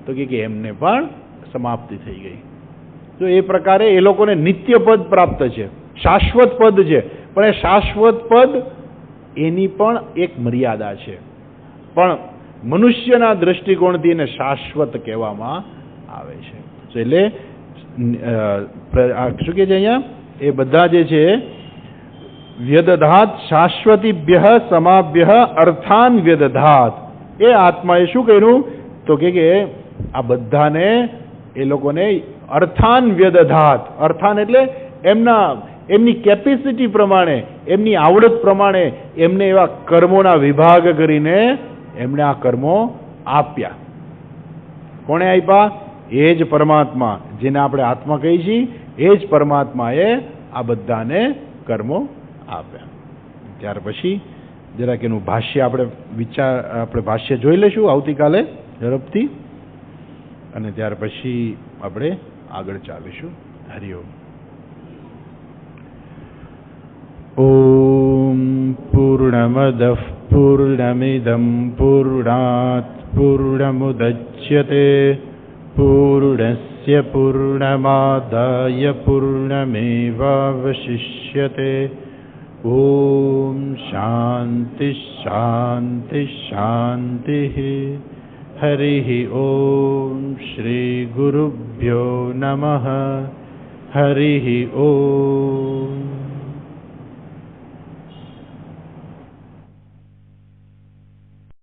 તો કે એમને પણ સમાપ્તિ થઈ ગઈ. તો એ પ્રકારે એ લોકોને નિત્ય પદ પ્રાપ્ત છે, શાશ્વત પદ છે. પણ એ શાશ્વત પદ એની પણ એક મર્યાદા છે. પણ મનુષ્યના દ્રષ્ટિકોણથી એને શાશ્વત કહેવામાં આવે છે. એટલે શું કે છે અહીંયા? એ બધા જે છે વ્યદધાત શાશ્વતીભ્ય સમાભ્ય અર્થાન વ્યદધાત. એ આત્માએ શું કર્યું? તો કે આ બધાને એ લોકોને અર્થાન વ્યદધાત. અર્થાન એટલે એમની કેપેસિટી પ્રમાણે, એમની આવડત પ્રમાણે એમને એવા કર્મોના વિભાગ કરીને એમણે આ કર્મો આપ્યા. કોણે આપ્યા? એ જ પરમાત્મા, જેને આપણે આત્મા કહીએ છીએ, એ જ પરમાત્માએ આ બધાને કર્મો આપ્યા. ત્યાર પછી જરાક એનું ભાષ્ય આપણે ભાષ્ય જોઈ લઈશું આવતીકાલે ઝડપથી, અને ત્યાર પછી આપણે આગળ ચાલીશું. હરિઓમ. ઓમ પૂર્ણમદઃ પૂર્ણમિદં પૂર્ણાત પૂર્ણમુદચ્યતે પૂર્ણસ્ય પૂર્ણમાદાય પૂર્ણમેવાવશિષ્યતે. ઓમ શાંતિ શાંતિ શાંતિ. હરિ ઓમ શ્રી ગુરુભ્યો નમઃ. હરિ ઓમ.